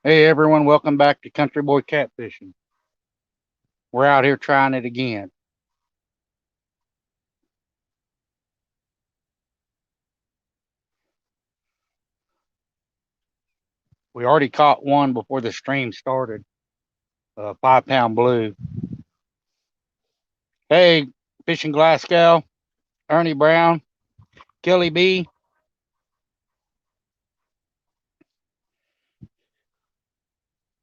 Hey everyone, welcome back to Country Boy Catfishing. We're out here trying it again. We already caught one before the stream started, a 5 pound blue. Hey, Fishing Glasgow, Ernie Brown, Kelly B.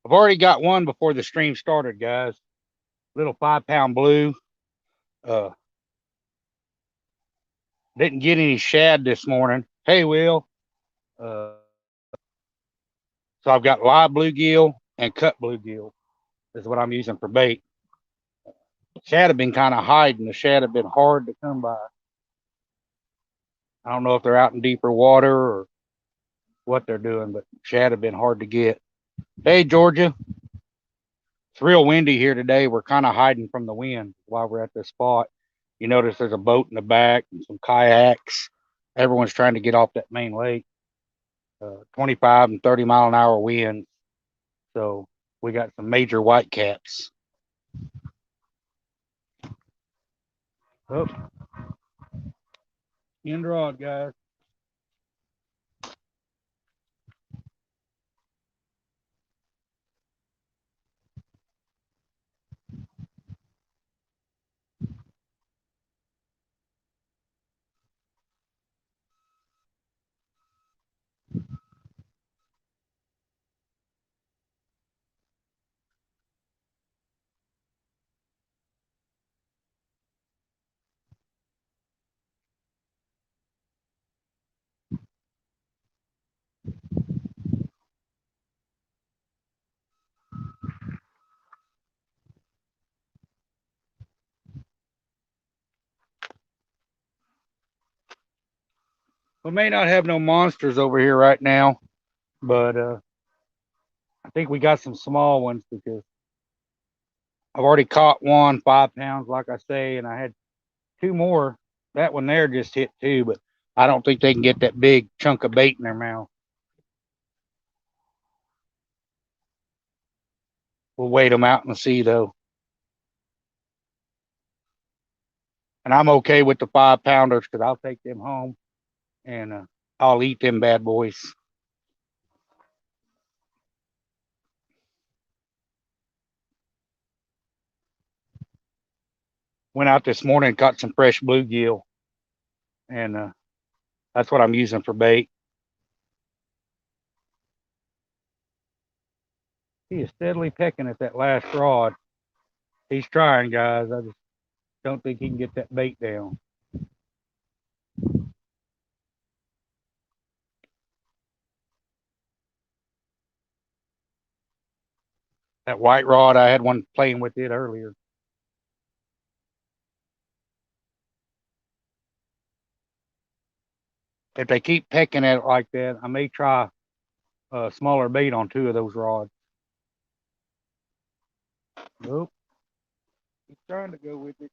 I've already got one before the stream started, guys. Little 5 pound blue. Uh, didn't get any shad this morning. Hey, Will. Uh, so I've got live bluegill and cut bluegill is what I'm using for bait. Shad have been kind of hiding. The shad have been hard to come by. I don't know if they're out in deeper water or what they're doing, but shad have been hard to get. Hey, Georgia. It's real windy here today. We're kind of hiding from the wind while we're at this spot. You notice there's a boat in the back and some kayaks. Everyone's trying to get off that main lake. 25 and 30 mile an hour winds. So we got some major whitecaps. Oh, end rod, guys. We may not have no monsters over here right now, but I think we got some small ones because I've already caught one 5 pounds, like I say, and I had two more. That one there just hit two, but I don't think they can get that big chunk of bait in their mouth. We'll wait them out in the sea though, and I'm okay with the 5 pounders because I'll take them home and I'll eat them bad boys. Went out this morning, caught some fresh bluegill, and that's what I'm using for bait. He is steadily pecking at that last rod. He's trying, guys. I just don't think he can get that bait down. That white rod, I had one playing with it earlier. If they keep pecking at it like that, I may try a smaller bait on two of those rods. Nope. He's trying to go with it.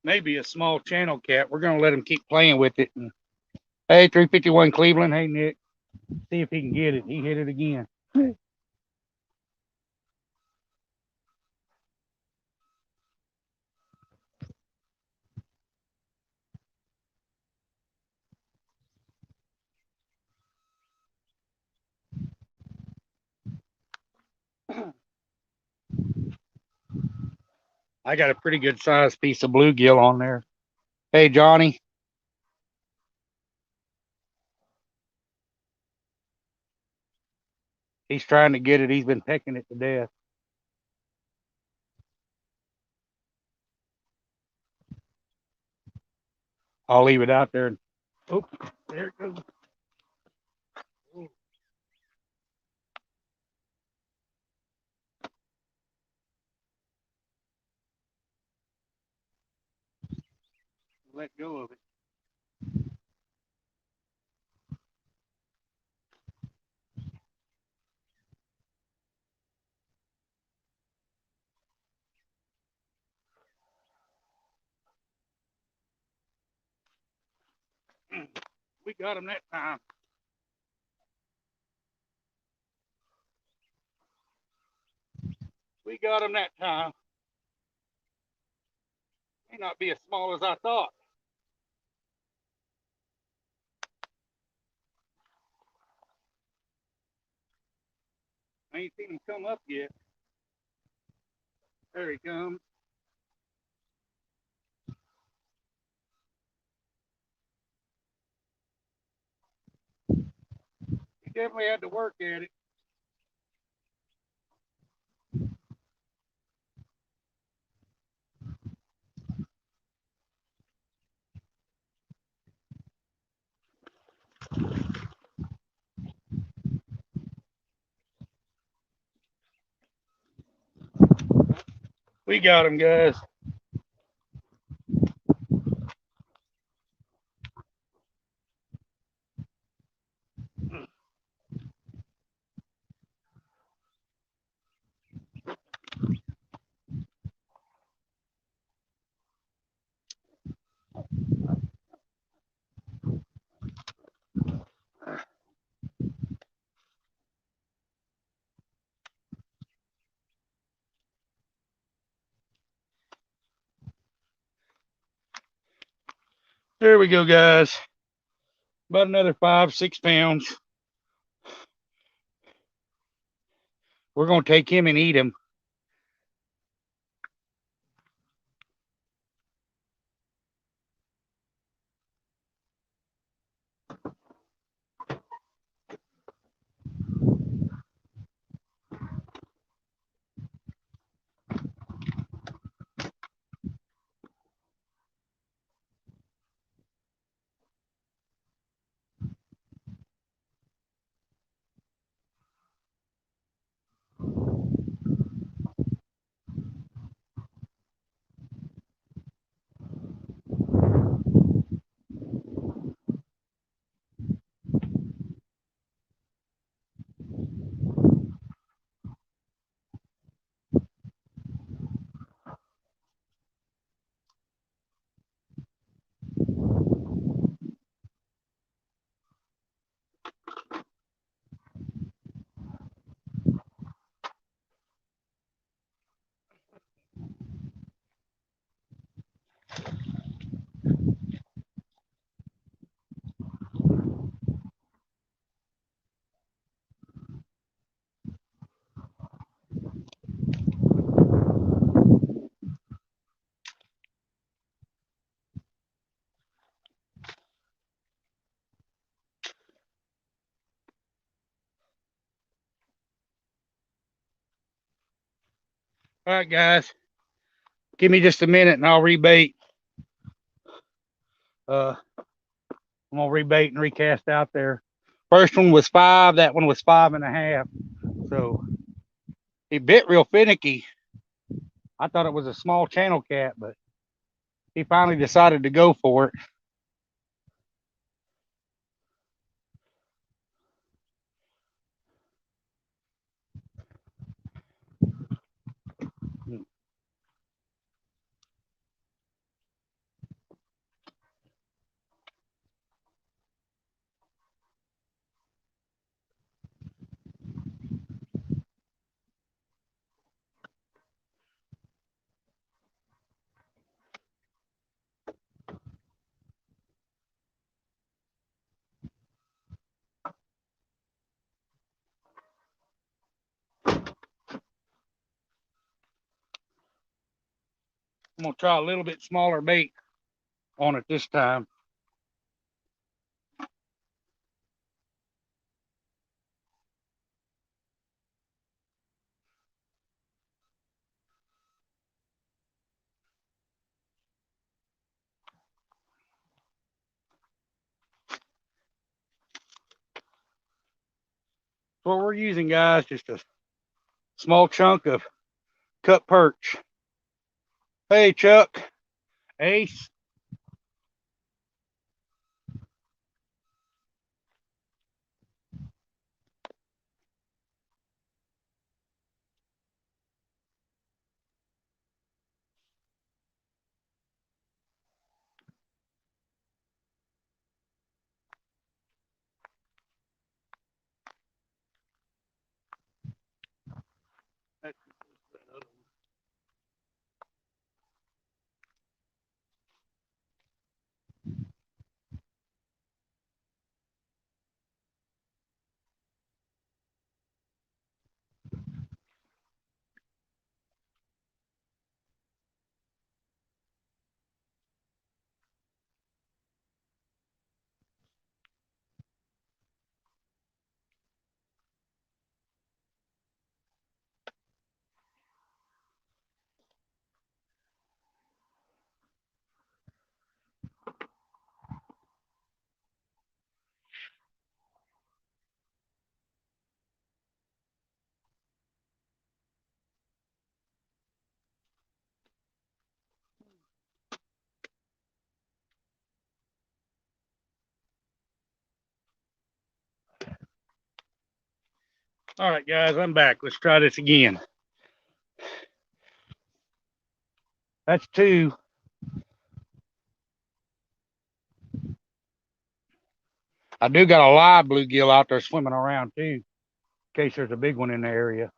Maybe a small channel cat. We're gonna let him keep playing with it. And, hey, 351 Cleveland. Hey, Nick. See if he can get it. He hit it again. I got a pretty good sized piece of bluegill on there. Hey, Johnny. He's trying to get it. He's been pecking it to death. I'll leave it out there. Oh, there it goes. Let go of it. We got him that time. We got him that time. May not be as small as I thought. I ain't seen him come up yet. There he comes. He definitely had to work at it. We got him, guys. There we go, guys. About another 5-6 pounds. We're going to take him and eat him. All right, guys. Give me just a minute and I'll rebait. I'm going to rebait and recast out there. First one was 5. That one was 5.5. So he bit real finicky. I thought it was a small channel cat, but he finally decided to go for it. I'm gonna try a little bit smaller bait on it this time. What we're using, guys, just a small chunk of cut perch. Hey, Chuck, Ace. All right, guys, I'm back. Let's try this again. That's two. I do got a live bluegill out there swimming around too, in case there's a big one in the area.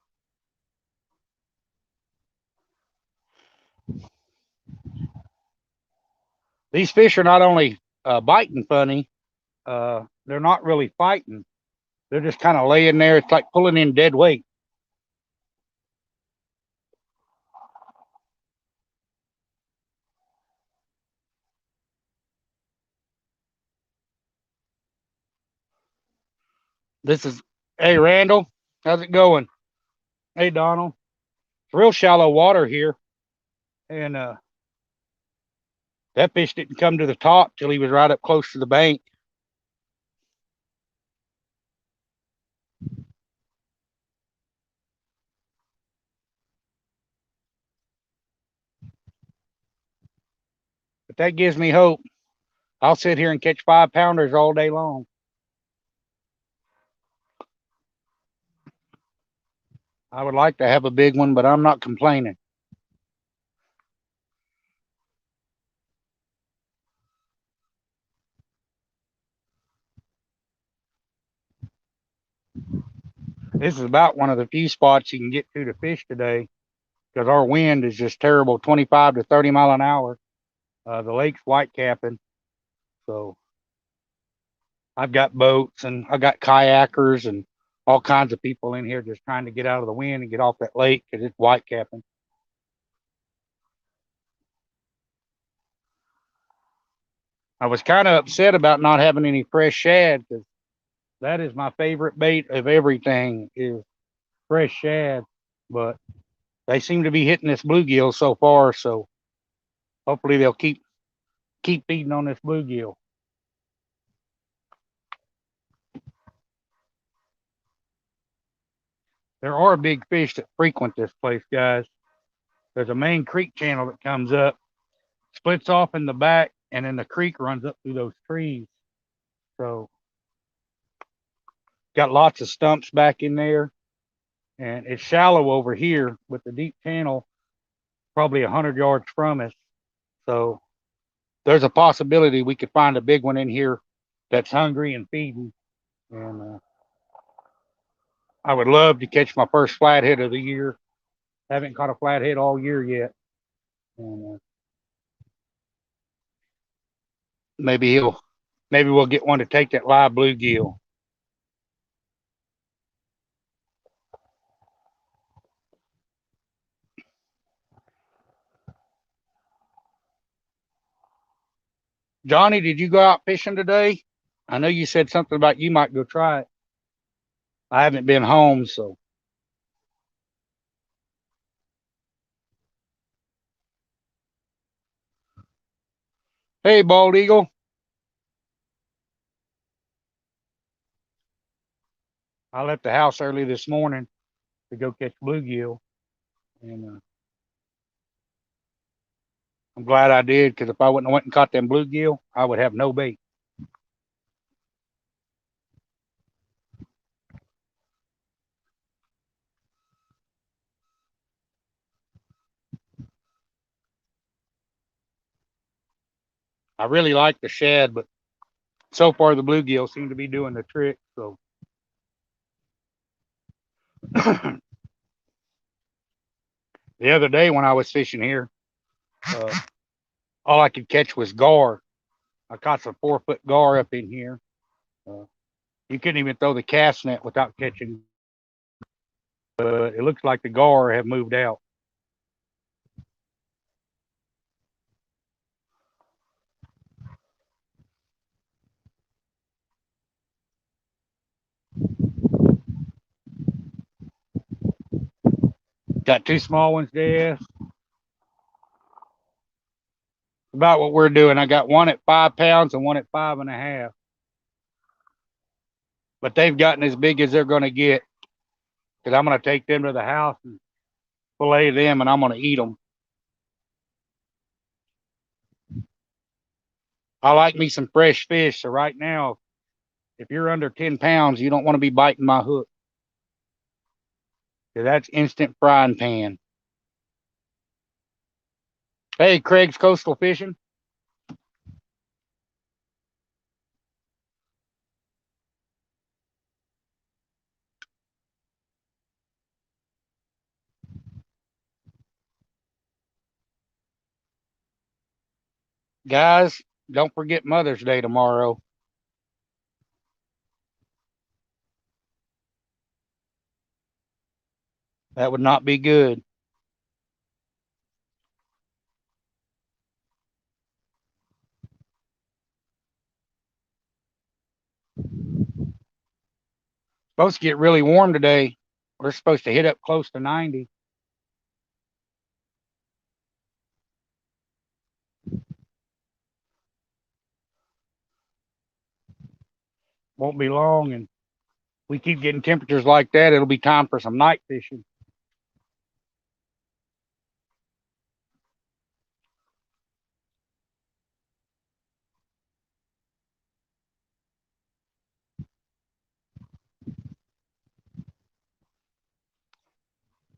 These fish are not only biting funny, they're not really fighting. They're just kind of laying there. It's like pulling in dead weight. This is, hey, Randall, how's it going? Hey, Donald. It's real shallow water here. And that fish didn't come to the top till he was right up close to the bank. But that gives me hope. I'll sit here and catch 5-pounders all day long. I would like to have a big one, but I'm not complaining. This is about one of the few spots you can get to fish today because our wind is just terrible, 25 to 30 mile an hour. The lake's white capping. So I've got boats and I got kayakers and all kinds of people in here just trying to get out of the wind and get off that lake because it's white capping. I was kind of upset about not having any fresh shad because that is my favorite bait of everything is fresh shad. But they seem to be hitting this bluegill so far, so hopefully they'll keep feeding on this bluegill. There are big fish that frequent this place, guys. There's a main creek channel that comes up, splits off in the back, and then the creek runs up through those trees. So got lots of stumps back in there, and it's shallow over here with the deep channel, probably 100 yards from us. So there's a possibility we could find a big one in here that's hungry and feeding. And I would love to catch my first flathead of the year. Haven't caught a flathead all year yet. And maybe we'll get one to take that live bluegill. Johnny, did you go out fishing today? I know you said something about you might go try it. I haven't been home, so. Hey, Bald Eagle. I left the house early this morning to go catch bluegill, and I'm glad I did, because if I wouldn't have went and caught them bluegill, I would have no bait. I really like the shad, but so far the bluegill seem to be doing the trick. So the other day when I was fishing here, uh, all I could catch was gar. I caught some 4-foot gar up in here. Uh, you couldn't even throw the cast net without catching. It looks like the gar have moved out. Got 2 small ones there. About what we're doing. I got one at 5 pounds and one at 5.5. But they've gotten as big as they're going to get, because I'm going to take them to the house and fillet them, and I'm going to eat them. I like me some fresh fish. So right now, if you're under 10 pounds, you don't want to be biting my hook, because that's instant frying pan. Hey, Craig's Coastal Fishing. Guys, don't forget Mother's Day tomorrow. That would not be good. Supposed to get really warm today. We're supposed to hit up close to 90. Won't be long, and we keep getting temperatures like that, it'll be time for some night fishing.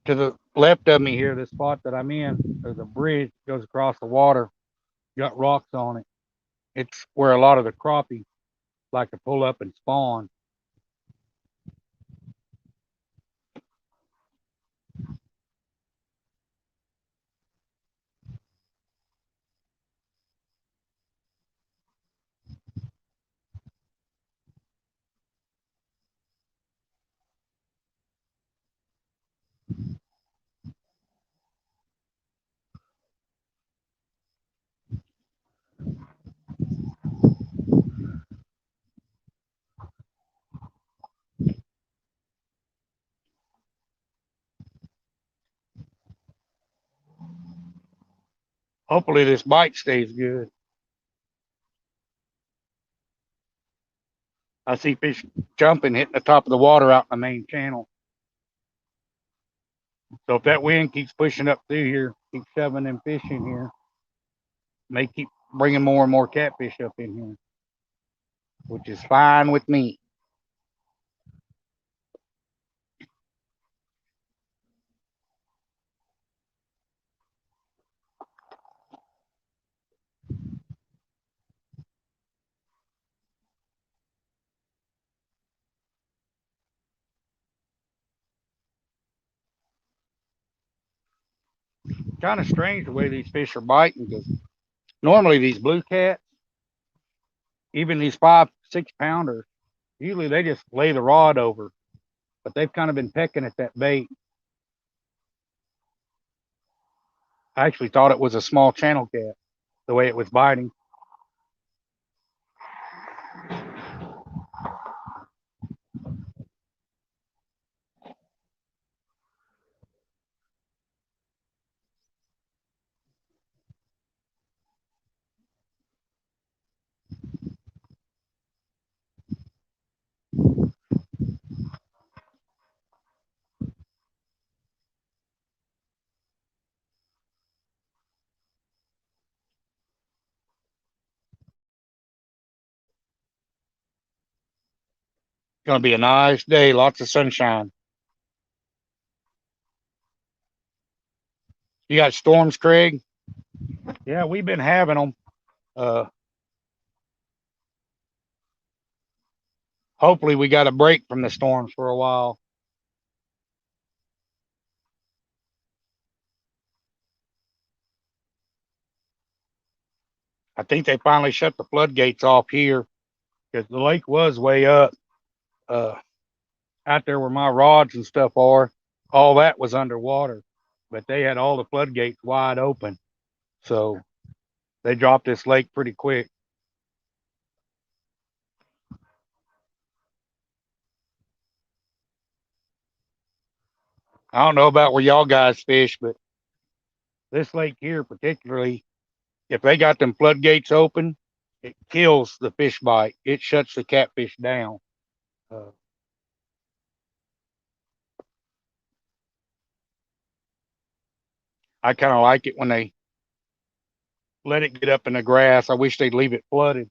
To the left of me here, the spot that I'm in, there's a bridge that goes across the water, got rocks on it. It's where a lot of the crappie like to pull up and spawn. Hopefully this bite stays good. I see fish jumping, hitting the top of the water out in the main channel. So if that wind keeps pushing up through here, keep shoving them fish in here, may keep bringing more and more catfish up in here, which is fine with me. Kind of strange the way these fish are biting, because normally these blue cats, even these 5-6 pounders, usually they just lay the rod over, but they've kind of been pecking at that bait. I actually thought it was a small channel cat, the way it was biting. Gonna be a nice day, lots of sunshine. You got storms, Craig? Yeah, we've been having them. Uh, Hopefully we got a break from the storms for a while. I think they finally shut the floodgates off here because the lake was way up. Uh, Out there where my rods and stuff are, all that was underwater, but they had all the floodgates wide open. So they dropped this lake pretty quick. I don't know about where y'all guys fish, but this lake here, particularly, if they got them floodgates open, it kills the fish bite. It shuts the catfish down. Uh, I kind of like it when they let it get up in the grass. I wish they'd leave it flooded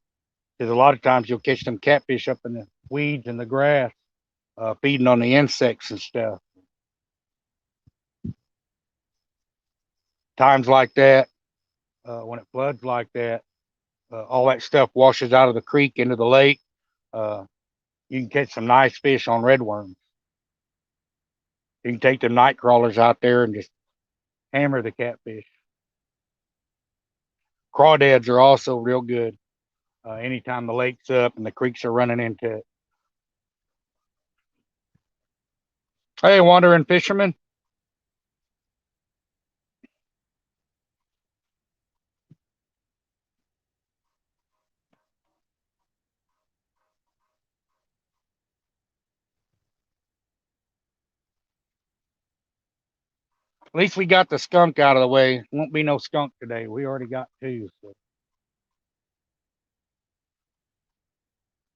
because a lot of times you'll catch them catfish up in the weeds and the grass, feeding on the insects and stuff. Times like that, when it floods like that, all that stuff washes out of the creek into the lake. Uh, you can catch some nice fish on redworms. You can take them night crawlers out there and just hammer the catfish. Crawdads are also real good. Anytime the lake's up and the creeks are running into it. Hey, wandering fisherman. At least we got the skunk out of the way. Won't be no skunk today. We already got two. So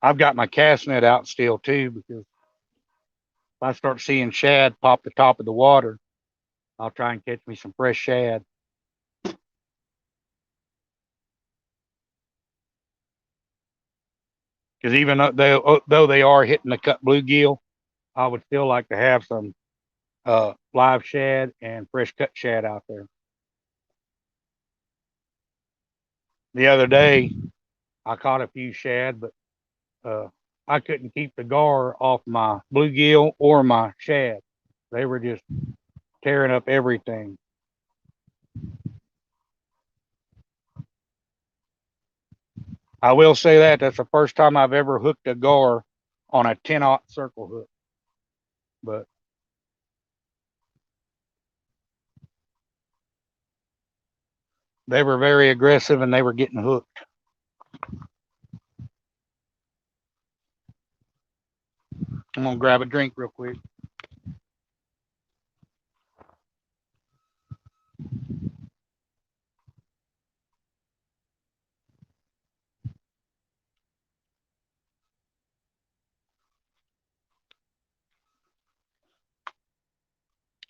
I've got my cast net out still too because if I start seeing shad pop the top of the water, I'll try and catch me some fresh shad. Because even though they are hitting the cut bluegill, I would still like to have some live shad and fresh cut shad out there. The other day, I caught a few shad, but uh, I couldn't keep the gar off my bluegill or my shad. They were just tearing up everything. I will say that that's the first time I've ever hooked a gar on a 10-aught circle hook. But they were very aggressive and they were getting hooked. I'm gonna grab a drink real quick.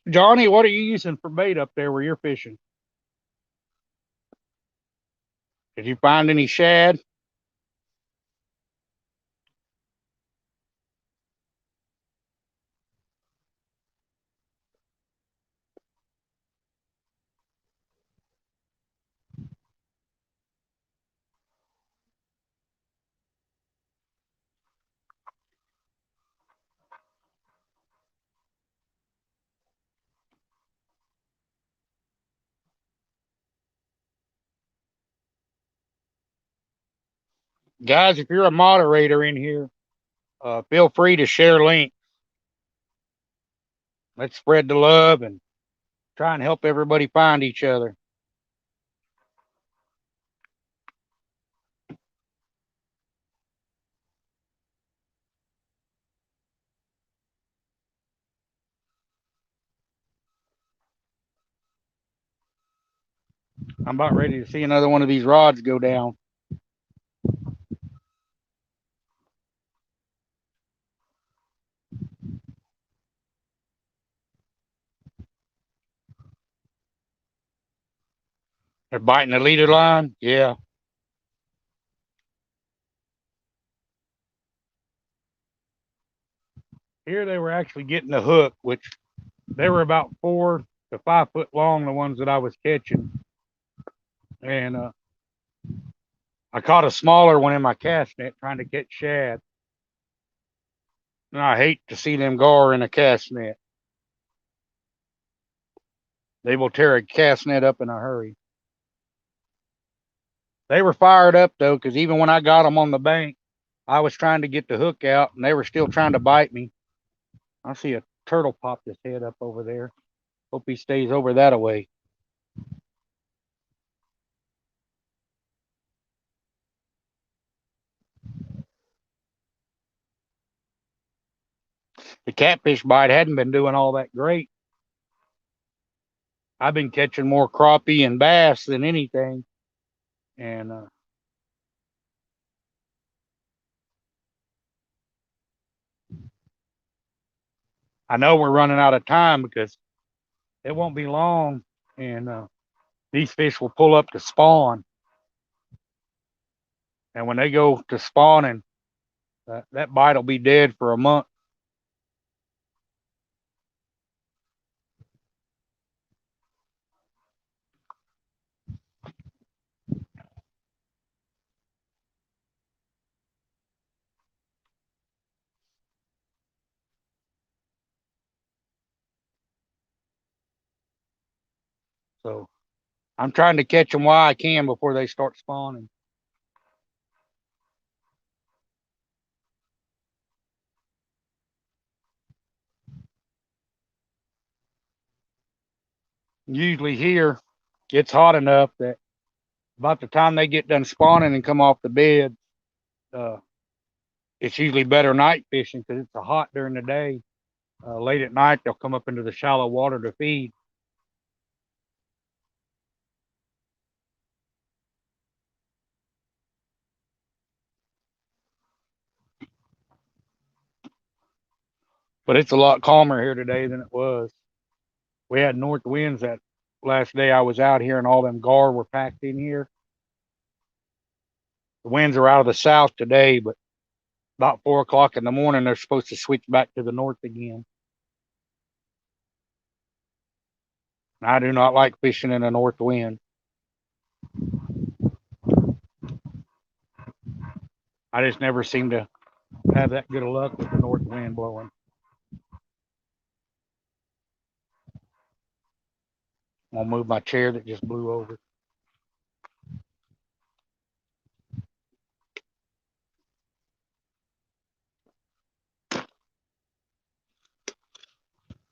Johnny, what are you using for bait up there where you're fishing? Did you find any shad? Guys, if you're a moderator in here, feel free to share links. Let's spread the love and try and help everybody find each other. I'm about ready to see another one of these rods go down. They're biting the leader line. Yeah. Here they were actually getting the hook, which they were about 4 to 5 foot long, the ones that I was catching. And I caught a smaller one in my cast net trying to catch shad. And I hate to see them gar in a cast net. They will tear a cast net up in a hurry. They were fired up though, because even when I got them on the bank, I was trying to get the hook out and they were still trying to bite me. I see a turtle pop his head up over there. Hope he stays over that away. The catfish bite hadn't been doing all that great. I've been catching more crappie and bass than anything. And I know we're running out of time because it won't be long and these fish will pull up to spawn. And when they go to spawning, that bite will be dead for a month. So I'm trying to catch them while I can before they start spawning. Usually here, it's hot enough that about the time they get done spawning and come off the bed, uh, it's usually better night fishing because it's hot during the day. Late at night, they'll come up into the shallow water to feed. But it's a lot calmer here today than it was. We had north winds that last day I was out here, and all them gar were packed in here. The winds are out of the south today, but about 4 o'clock in the morning, they're supposed to switch back to the north again. I do not like fishing in a north wind. I just never seem to have that good of luck with the north wind blowing. I'll move my chair that just blew over.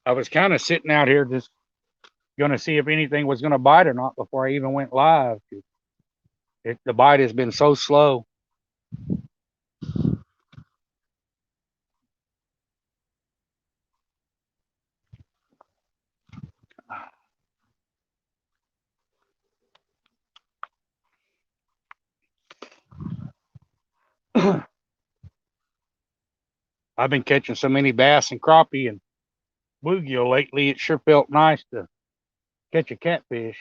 I was kind of sitting out here just going to see if anything was going to bite or not before I even went live. The bite has been so slow. I've been catching so many bass and crappie and bluegill lately. It sure felt nice to catch a catfish.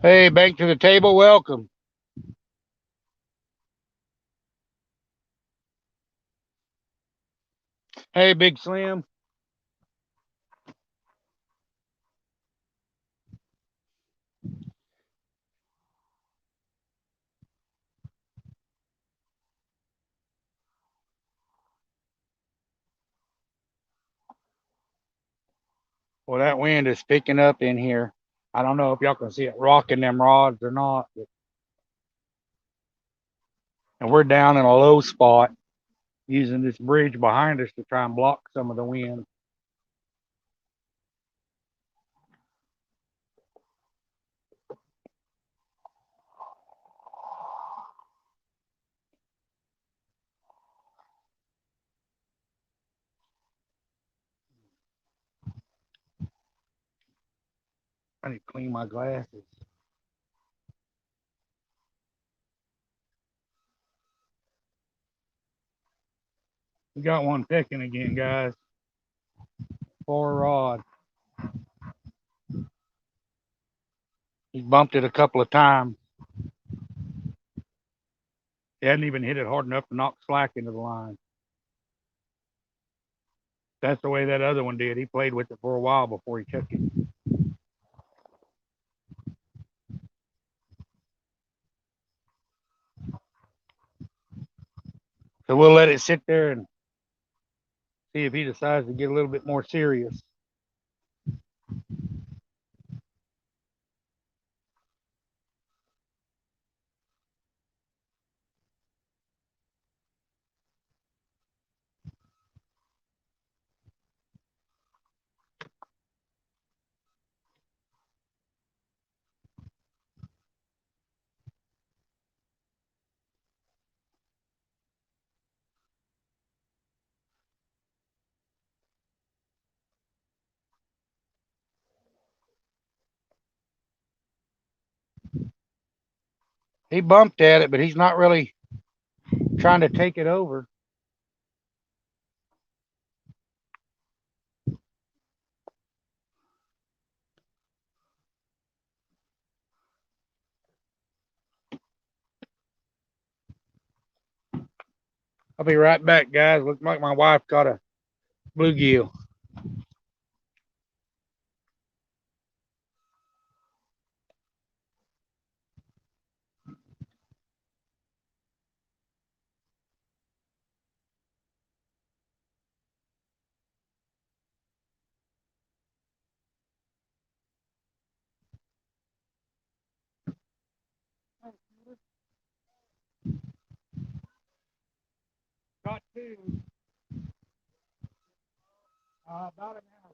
Hey, back to the table. Welcome. Hey, Big Slim. Well, that wind is picking up in here. I don't know if y'all can see it rocking them rods or not. And we're down in a low spot using this bridge behind us to try and block some of the wind. I need to clean my glasses. We got one picking again, guys. 4 rod. He bumped it a couple of times. He hadn't even hit it hard enough to knock slack into the line. That's the way that other one did. He played with it for a while before he took it. So we'll let it sit there and see if he decides to get a little bit more serious. He bumped at it, but he's not really trying to take it over. I'll be right back, guys. Looks like my wife caught a bluegill. Got 2. About an hour.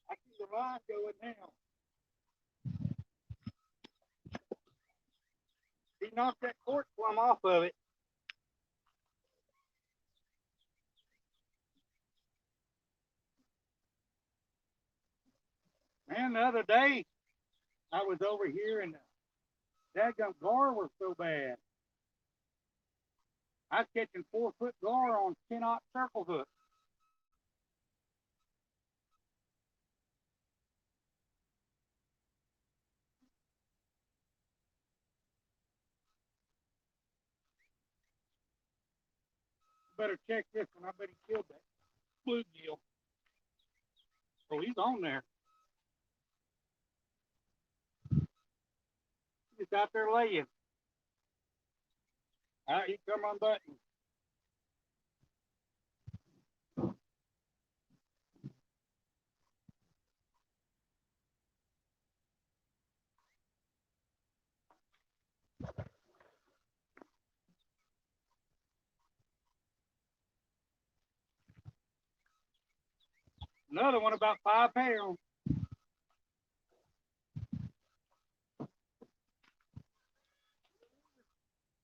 I see the line going now. He knocked that cork plumb off of it. Man, the other day, I was over here and the daggum gar was so bad. I was catching 4-foot gar on 10-aught circle hook. Better check this one. I bet he killed that bluegill. Oh, he's on there. He's out there laying. All right, he come unbuttoned. Another one about 5 pounds.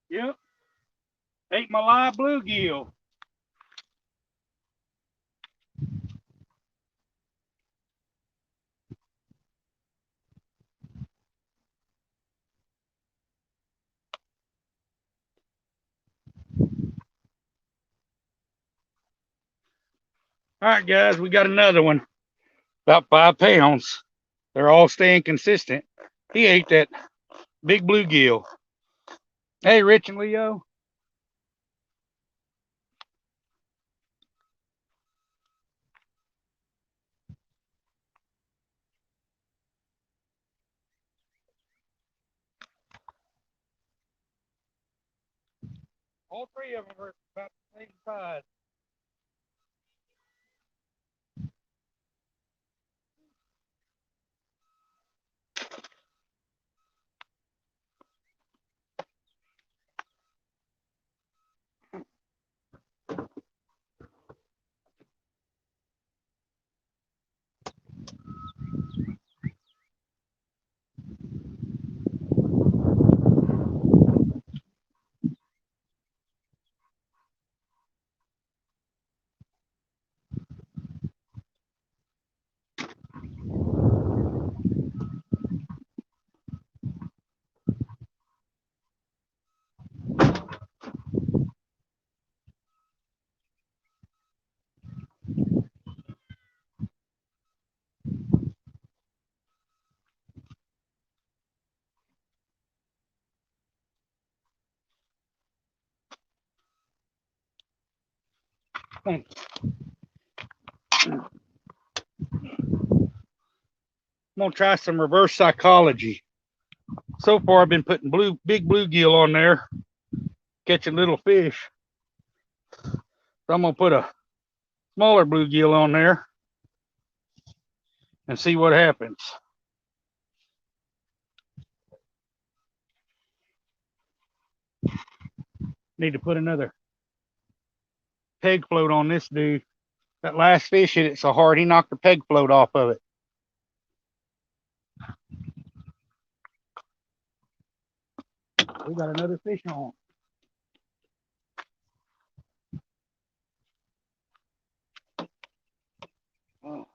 Yep. Ate my live bluegill. All right, guys, we got another one. About 5 pounds. They're all staying consistent. He ate that big bluegill. Hey, Rich and Leo. All three of them were about the same size. I'm gonna try some reverse psychology. So far, I've been putting big bluegill on there, catching little fish. So I'm gonna put a smaller bluegill on there and see what happens. Need to put another peg float on this dude. That last fish hit it so hard he knocked the peg float off of it. We got another fish on. Oh.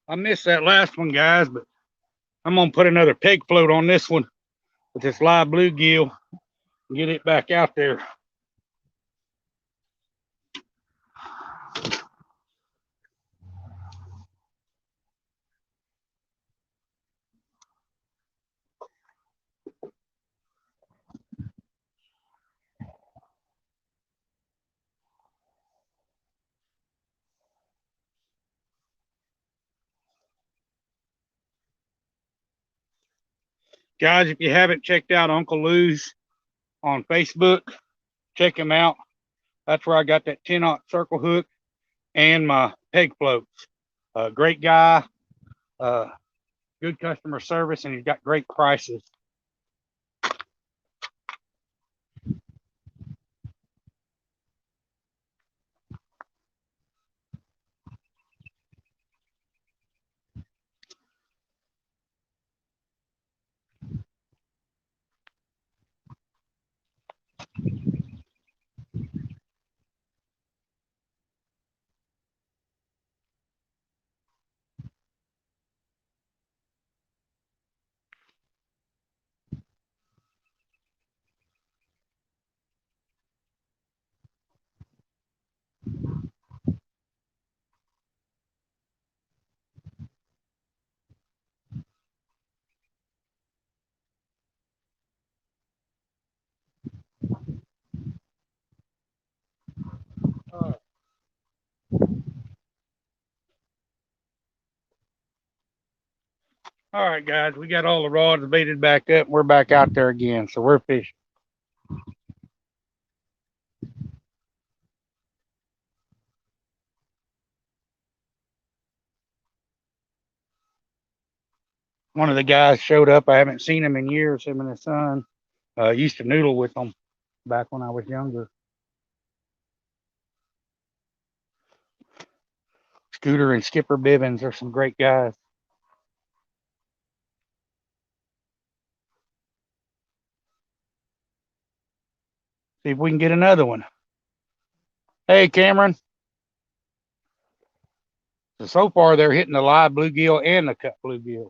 I missed that last one, guys, but I'm gonna put another peg float on this one with this live bluegill and get it back out there. Guys, if you haven't checked out Uncle Lou's on Facebook, check him out. That's where I got that 10-aught circle hook and my peg floats. Great guy, uh, good customer service, and he's got great prices. All right, guys, we got all the rods baited back up. We're back out there again, so we're fishing. One of the guys showed up. I haven't seen him in years. Him and his son used to noodle with them back when I was younger. Scooter and Skipper Bibbins are some great guys. See if we can get another one. Hey, Cameron. So far, they're hitting the live bluegill and the cut bluegill.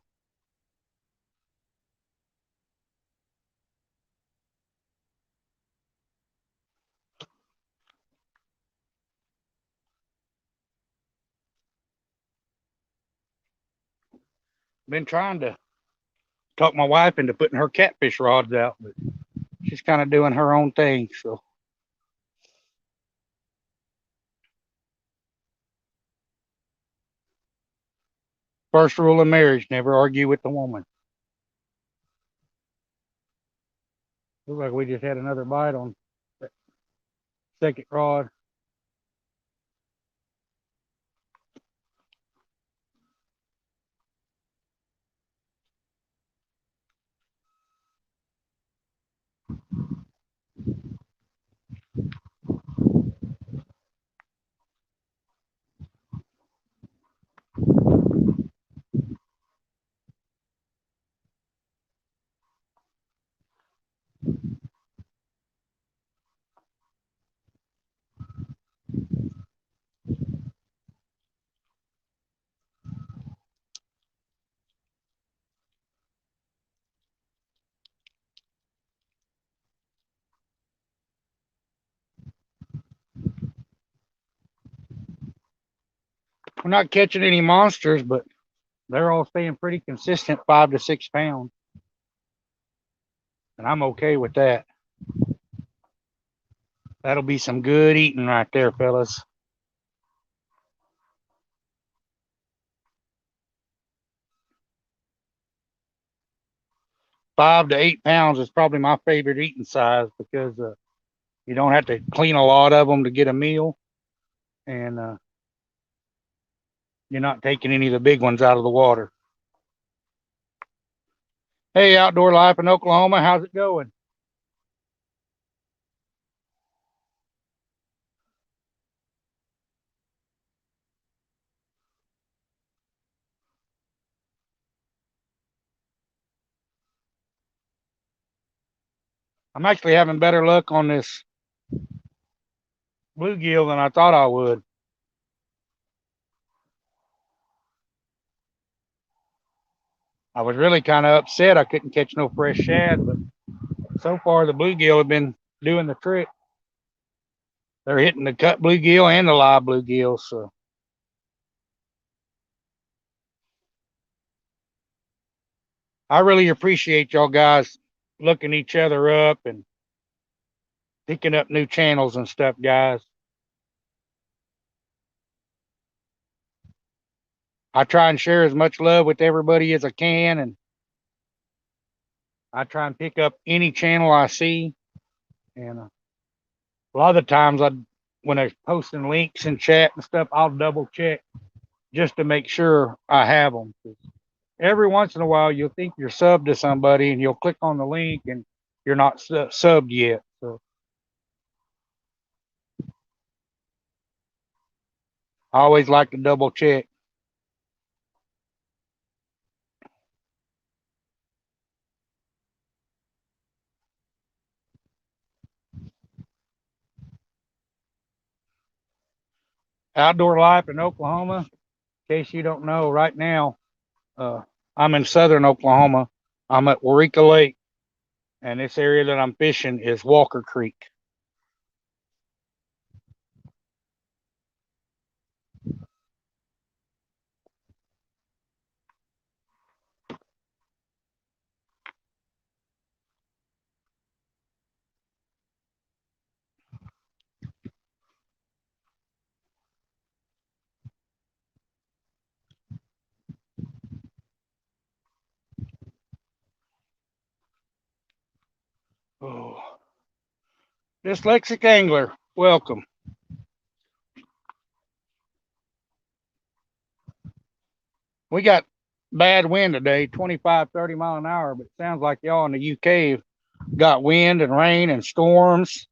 Been trying to talk my wife into putting her catfish rods out, but she's kind of doing her own thing. So first rule of marriage, never argue with the woman. Looks like we just had another bite on that second rod. We're not catching any monsters, but they're all staying pretty consistent, 5 to 6 pounds. And I'm okay with that. That'll be some good eating right there, fellas. 5 to 8 pounds is probably my favorite eating size because you don't have to clean a lot of them to get a meal. And you're not taking any of the big ones out of the water. Hey, Outdoor Life in Oklahoma, how's it going? I'm actually having better luck on this bluegill than I thought I would. I was really kind of upset I couldn't catch no fresh shad, but so far the bluegill have been doing the trick. They're hitting the cut bluegill and the live bluegill, so I really appreciate y'all guys looking each other up and picking up new channels and stuff, guys. I try and share as much love with everybody as I can, and I try and pick up any channel I see. And a lot of the times, when they're posting links in chat and stuff, I'll double check just to make sure I have them. Every once in a while, you'll think you're subbed to somebody, and you'll click on the link, and you're not subbed yet. So I always like to double check. Outdoor Life in Oklahoma. In case you don't know, right now, uh, I'm in southern Oklahoma. I'm at Warika Lake, and this area that I'm fishing is Walker Creek. Dyslexic Angler, welcome. We got bad wind today, 25, 30 mile an hour, but it sounds like y'all in the UK have got wind and rain and storms.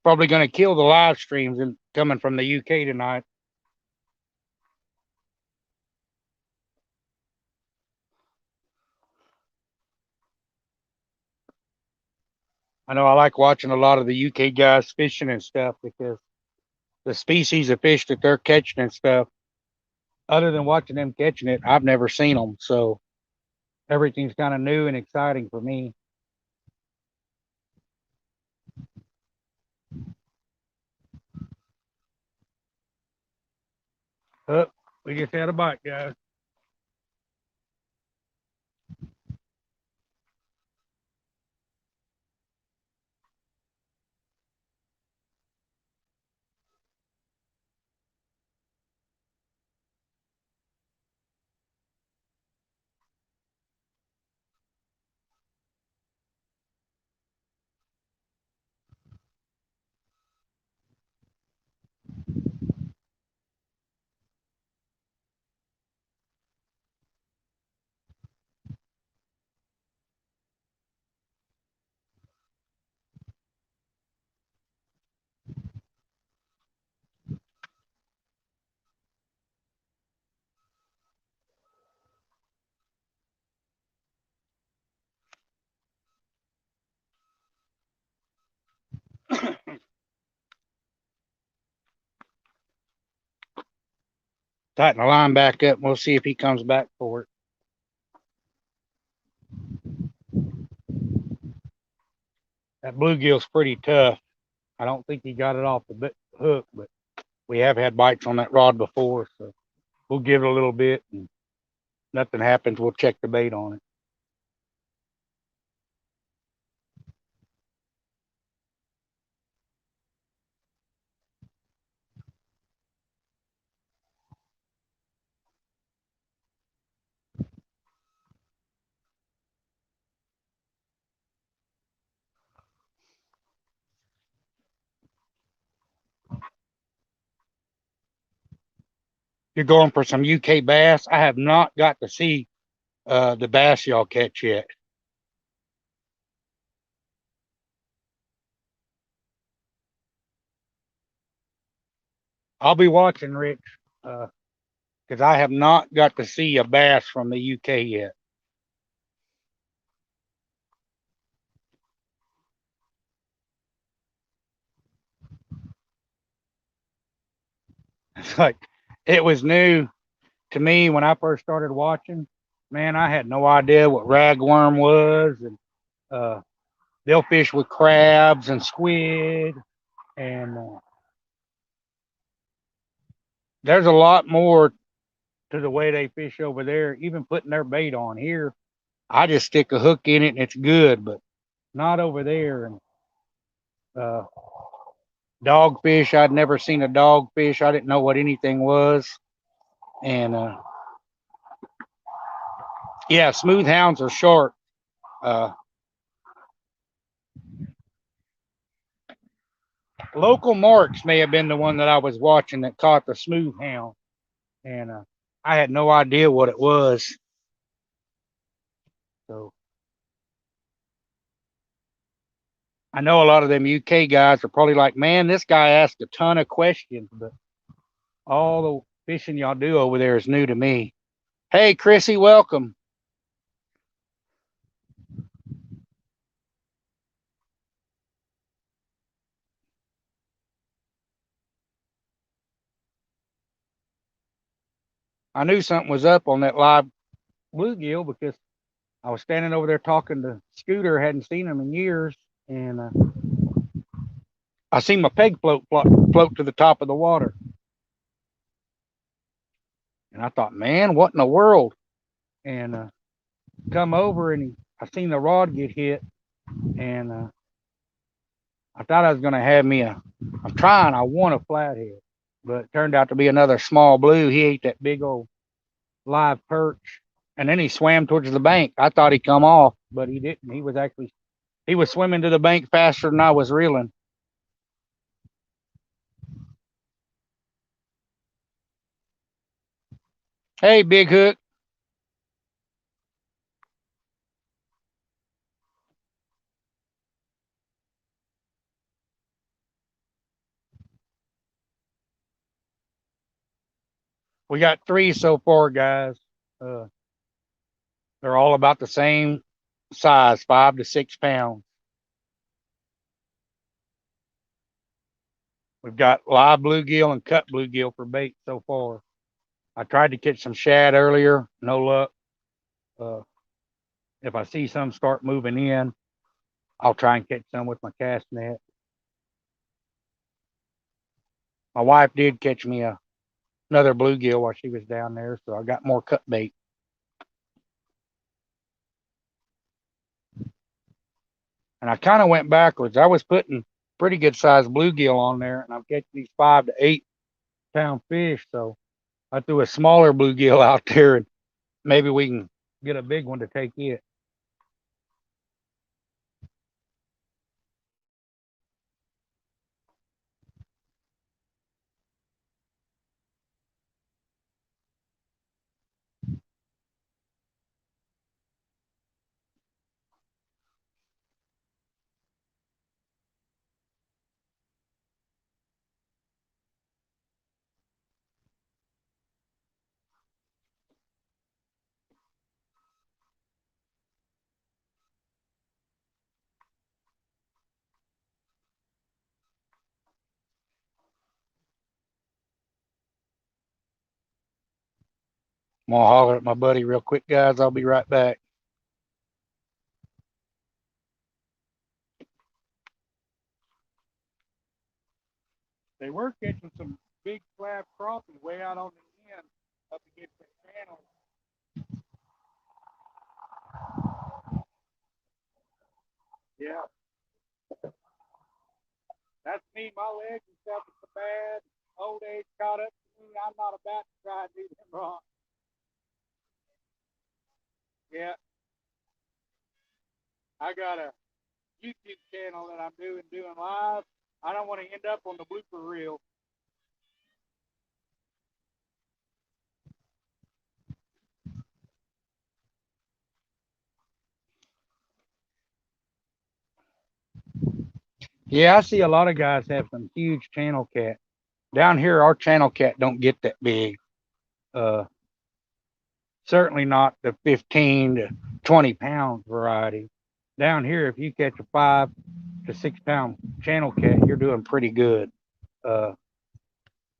Probably going to kill the live streams coming from the UK tonight. I know I like watching a lot of the UK guys fishing and stuff because the species of fish that they're catching and stuff, other than watching them catching it, I've never seen them. So everything's kind of new and exciting for me. Oh, we just had a bite, guys. Tighten the line back up and we'll see if he comes back for it. That bluegill's pretty tough. I don't think he got it off the hook, but we have had bites on that rod before, so we'll give it a little bit, and nothing happens, we'll check the bait on it. You're going for some UK bass. I have not got to see the bass y'all catch yet. I'll be watching, Rich, because I have not got to see a bass from the UK yet. It's like it was new to me when I first started watching. Man, I had no idea what ragworm was, and they'll fish with crabs and squid, and there's a lot more to the way they fish over there. Even putting their bait on here, I just stick a hook in it and it's good, but not over there. And uh, dogfish, I'd never seen a dogfish. I didn't know what anything was, and yeah, smooth hounds are short. Uh, Local Marks may have been the one that I was watching that caught the smooth hound, and I had no idea what it was. So I know a lot of them UK guys are probably like, man, this guy asked a ton of questions, but all the fishing y'all do over there is new to me. Hey, Chrissy, welcome. I knew something was up on that live bluegill because I was standing over there talking to Scooter, hadn't seen him in years, and I seen my peg float to the top of the water. And I thought, man, what in the world? And come over and I seen the rod get hit, and I thought I was going to have me I want a flathead, but it turned out to be another small blue. He ate that big old live perch, and then he swam towards the bank. I thought he'd come off, but he didn't. He was swimming to the bank faster than I was reeling. Hey, Big Hook. We got 3 so far, guys. Uh, they're all about the same size, 5 to 6 pounds. We've got live bluegill and cut bluegill for bait so far. I tried to catch some shad earlier, no luck. Uh, if I see some start moving in, I'll try and catch some with my cast net. My wife did catch me another bluegill while she was down there, so I got more cut bait. And I kind of went backwards. I was putting pretty good sized bluegill on there, and I'm catching these 5 to 8 pound fish. So I threw a smaller bluegill out there, and maybe we can get a big one to take it. I'm gonna holler at my buddy real quick, guys. I'll be right back. They were catching some big slab crappie way out on the end up against the channel. Yeah, that's me. My legs and stuff is so bad. Old age caught up to me. I'm not about to try and do them wrong. Yeah, I got a YouTube channel that I'm doing live. I don't want to end up on the blooper reel. Yeah, I see a lot of guys have some huge channel cat. Down here, our channel cat don't get that big. Uh, certainly not the 15 to 20 pound variety. Down here, if you catch a 5 to 6 pound channel cat, you're doing pretty good. Uh,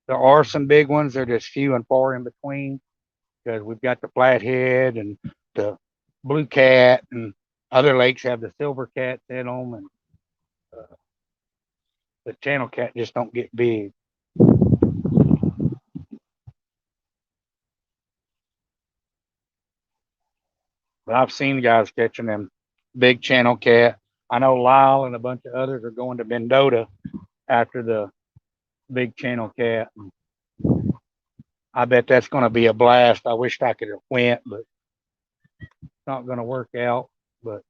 there are some big ones. They're just few and far in between because we've got the flathead and the blue cat, and other lakes have the silver cats in them, and uh, the channel cat just don't get big. But I've seen guys catching them big channel cat. I know Lyle and a bunch of others are going to Mendota after the big channel cat. I bet that's going to be a blast. I wished I could have went, but it's not going to work out. But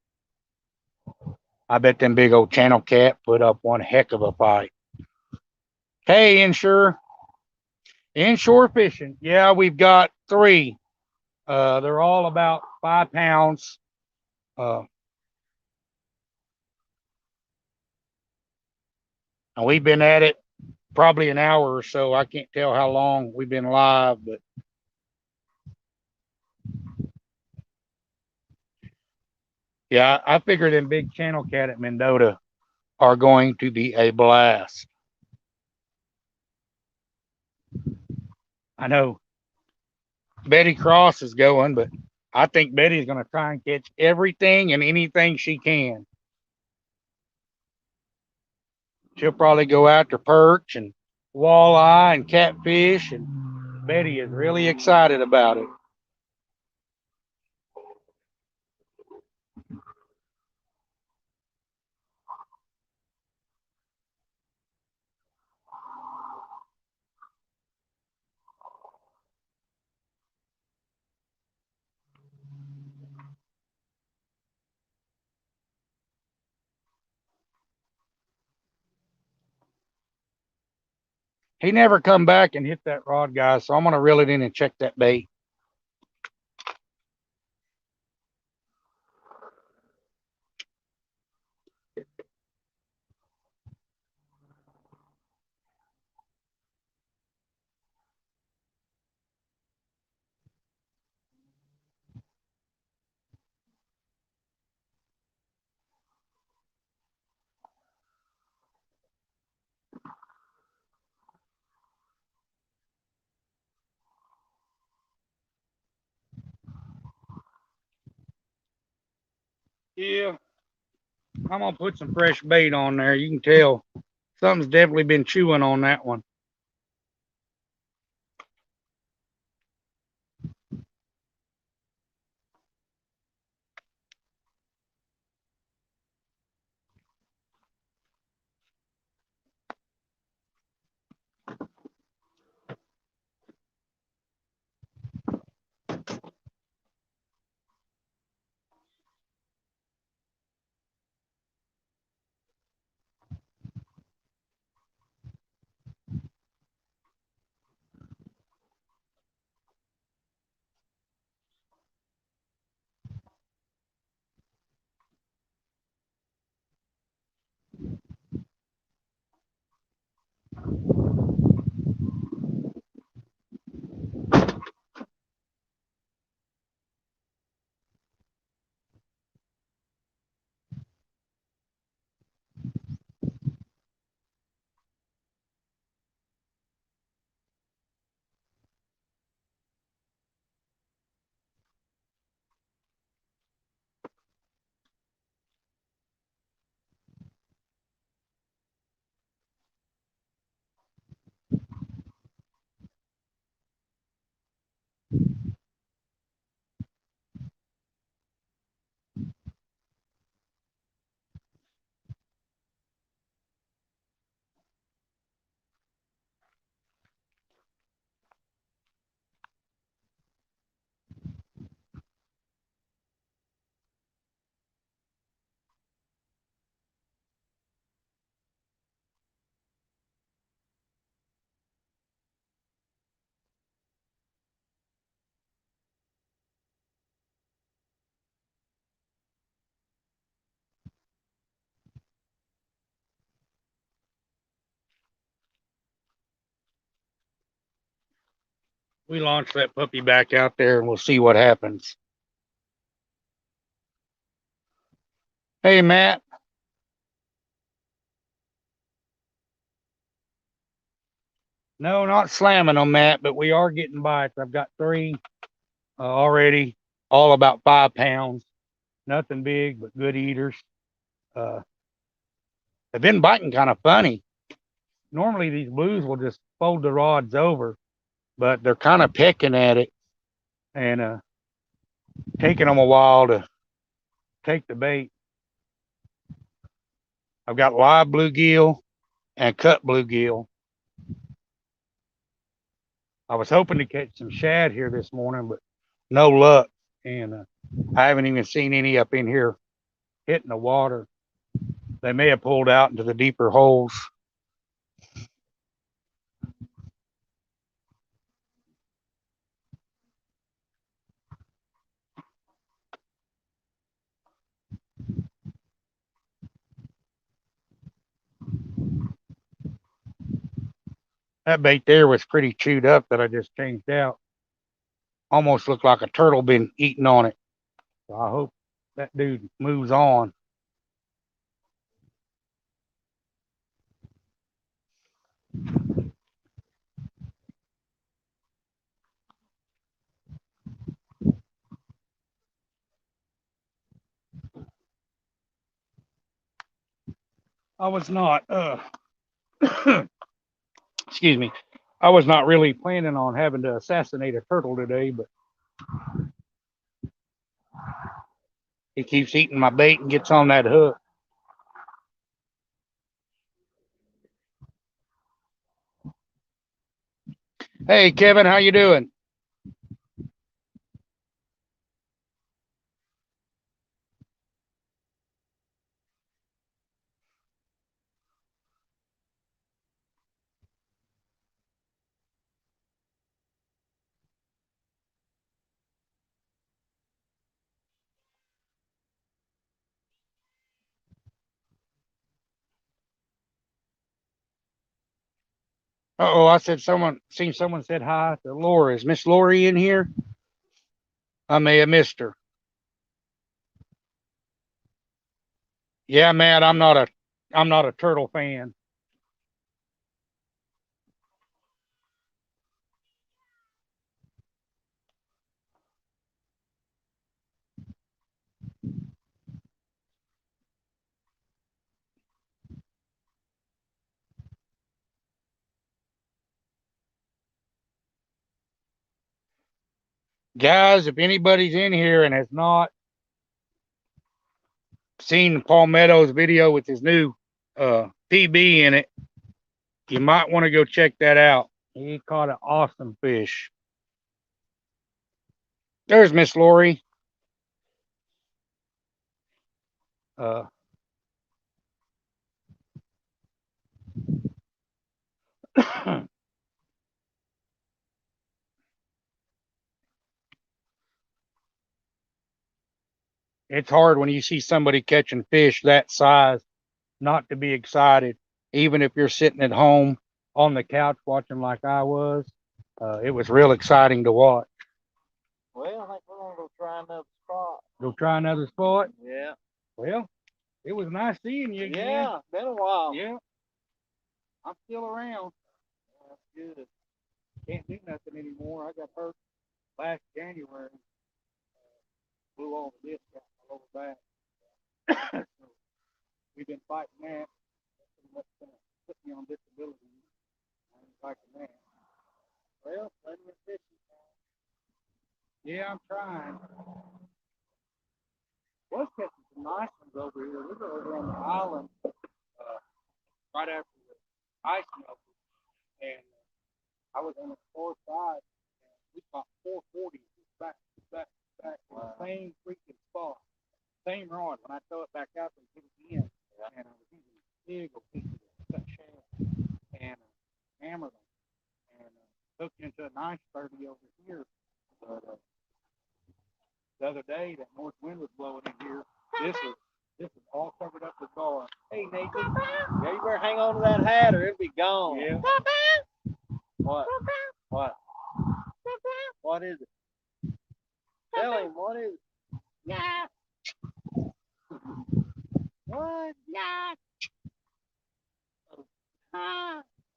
I bet them big old channel cat put up one heck of a fight. Hey, inshore fishing. Yeah, we've got 3. They're all about 5 pounds. Uh, and we've been at it probably an hour or so. I can't tell how long we've been live, but yeah, I figure them big channel cat at Mendota are going to be a blast. I know Betty Cross is going, but I think Betty's going to try and catch everything and anything she can. She'll probably go after perch and walleye and catfish, and Betty is really excited about it. He never come back and hit that rod, guys. So I'm gonna reel it in and check that bait. Yeah, I'm gonna put some fresh bait on there. You can tell something's definitely been chewing on that one. We launch that puppy back out there and we'll see what happens. Hey, Matt. No, not slamming them, Matt, but we are getting bites. I've got three already, all about 5 pounds. Nothing big, but good eaters. Uh, they've been biting kind of funny. Normally, these blues will just fold the rods over, but they're kind of pecking at it and taking them a while to take the bait. I've got live bluegill and cut bluegill. I was hoping to catch some shad here this morning, but no luck. And I haven't even seen any up in here hitting the water. They may have pulled out into the deeper holes. That bait there was pretty chewed up that I just changed out. Almost looked like a turtle been eating on it. So I hope that dude moves on. I was not excuse me. I was not really planning on having to assassinate a turtle today, but he keeps eating my bait and gets on that hook. Hey, Kevin, how you doing? Uh-oh, I said someone said hi to Laura. Is Miss Lori in here? I may have missed her. Yeah, Matt, I'm not a turtle fan. Guys, if anybody's in here and has not seen Paul Meadows' video with his new PB in it, you might want to go check that out. He caught an awesome fish. There's Miss Lori. Uh, it's hard when you see somebody catching fish that size not to be excited, even if you're sitting at home on the couch watching like I was. It was real exciting to watch. Well, I think we're gonna go try another spot. Go try another spot. Yeah. Well, it was nice seeing you again. Yeah, been a while. Yeah. I'm still around. That's good. Can't do nothing anymore. I got hurt last January. Blew all the disc out my lower back. So we've been fighting that. That's gonna put me on disability. I ain't liking that. Well, plenty of fishing. Yeah, I'm trying. Was catching some nice ones over here. We were over on the island right after the ice melted, and I was on the far side, and we caught 440s back to back to back in the same freaking spot, same rod. When I throw it back out and hit it in, and I was using big old pieces of cut shad and hammered them, and hooked into a nice 30 over here. But the other day, that north wind was blowing in here. This is all covered up with gar. Hey, Nathan. Yeah, you better hang on to that hat or it'll be gone. Yeah. What? What? What is it? Tell him, what is it? Yeah. What? Yeah.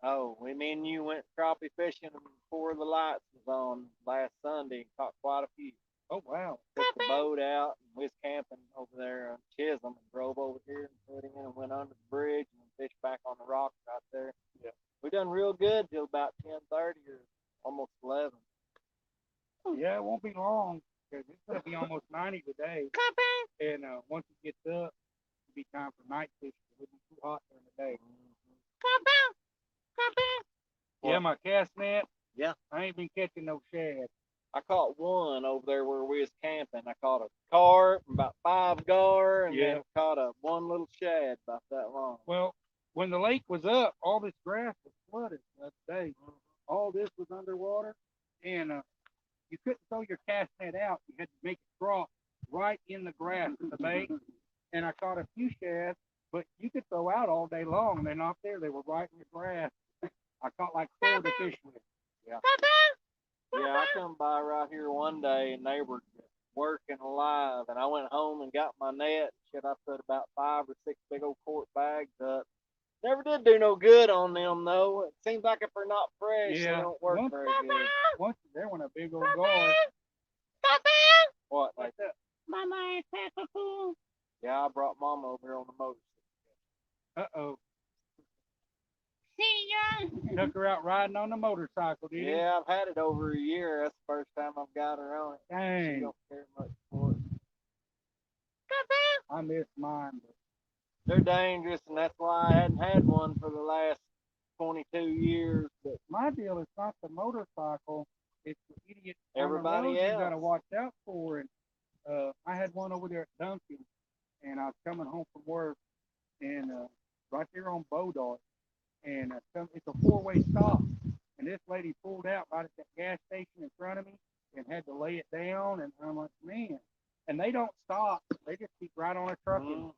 Oh, we mean you went crappie fishing before the lights was on last Sunday and caught quite a few. Oh, wow. Took the boat out and we was camping over there on Chisholm and drove over here and put in and went under the bridge and fished back on the rocks right there. Yeah. We done real good till about 10:30 or almost 11. Yeah, it won't be long because it's going to be almost 90 today. And once it gets up, it'll be time for night fishing. It'll be too hot during the day. Yeah, my cast net. Yeah. I ain't been catching no shad. I caught one over there where we was camping. I caught a carp, about 5 gar, and then caught one little shad about that long. Well, when the lake was up, all this grass was flooded the other day. All this was underwater, and you couldn't throw your cast net out. You had to make it drop right in the grass in the bank. And I caught a few shad, but you could throw out all day long. They're not there. They were right in the grass. I caught like 4 to fish with. Yeah. Yeah, I come by right here one day and they were working alive, and I went home and got my net. Shit, I put about 5 or 6 big old quart bags up. Never did do no good on them though. It seems like if they're not fresh, they don't work very good. Once they're on a big old gar. What? Like that? Mama is cool. Yeah, I brought Mama over here on the motorcycle. Uh-oh. See ya. Took her out riding on the motorcycle, did you? Yeah, I've had it over a year. That's the first time I've got her on it. Dang. She don't care much for it. I miss mine. But they're dangerous, and that's why I hadn't had one for the last 22 years. But my deal is not the motorcycle; it's the idiot everybody else you got to watch out for. And I had one over there at Duncan, and I was coming home from work, and right there on Bodart, and it's a 4-way stop, and this lady pulled out right at that gas station in front of me and had to lay it down, and I'm like, man, and they don't stop; they just keep right on a trucking.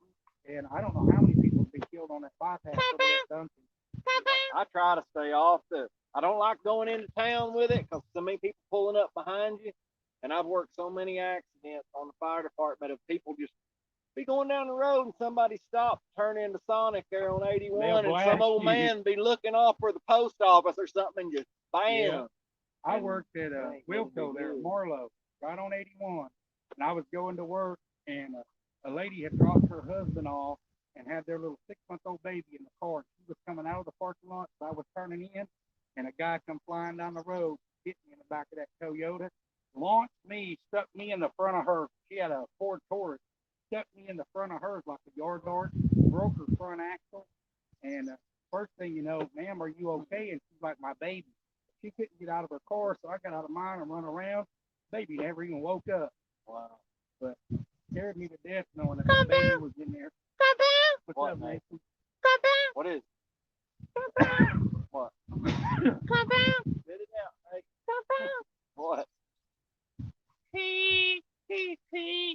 And I don't know how many people have been killed on that bypass over there at Duncan. I try to stay off the. I don't like going into town with it because so many people pulling up behind you, and I've worked so many accidents on the fire department of people just be going down the road and somebody stop, turn into Sonic there on 81, and some blast old you. man be looking off for the post office or something, and just bam. Yeah. I And worked at ain't Wilco gonna be there at good. Marlow, right on 81, and I was going to work, and a lady had dropped her husband off and had their little 6-month-old baby in the car. She was coming out of the parking lot, so I was turning in, and a guy come flying down the road, hit me in the back of that Toyota, launched me, stuck me in the front of her. She had a Ford Taurus, stuck me in the front of hers like a yard dart, broke her front axle, and first thing you know, ma'am, are you okay? And she's like, my baby. She couldn't get out of her car, so I got out of mine and run around. Baby never even woke up. Wow. But scared me to death knowing that the baby was in there. What's What, up, man? Mason? What is? What? Spit it out. Hey. What?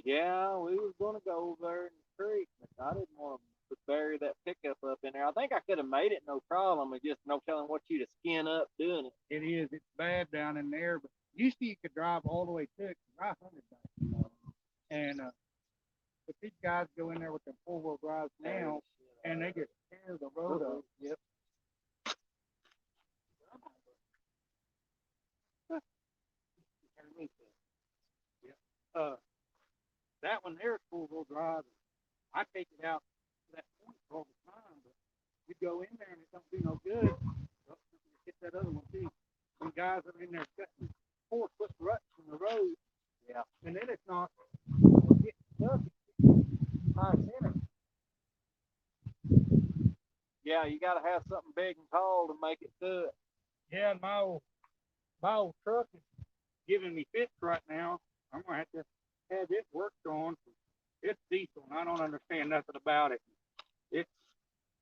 Yeah, we was gonna go over there in the creek, but I didn't want to bury that pickup up in there. I think I could have made it no problem. It's just no telling what you'd have skin up doing it. It is. It's bad down in there, but used to you could drive all the way to it. 'Cause I hunted back, and but these guys go in there with their 4-wheel drives now, and they just tear the road up. Yep. That one there is 4-wheel drive. I take it out to that point all the time, but you go in there and it don't do no good. Well, you hit that other one too. When guys are in there cutting 4-foot ruts in the road, Yeah. and then it's not getting stuck. High center. Yeah, you gotta have something big and tall to make it do it. Yeah, and my old truck is giving me fits right now. I'm gonna have to have it worked on. It's diesel, and I don't understand nothing about it. It's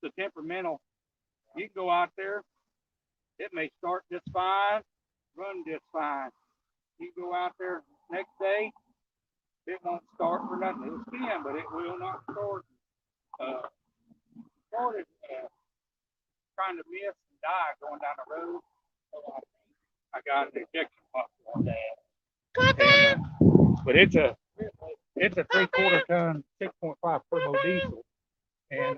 the temperamental. You can go out there, it may start just fine, run just fine. You go out there next day, it won't start for nothing. It'll spin, but it will not start. Started trying to miss and die going down the road. So I got an injection pump on that. And, but it's a 3/4 ton, 6.5 turbo diesel. And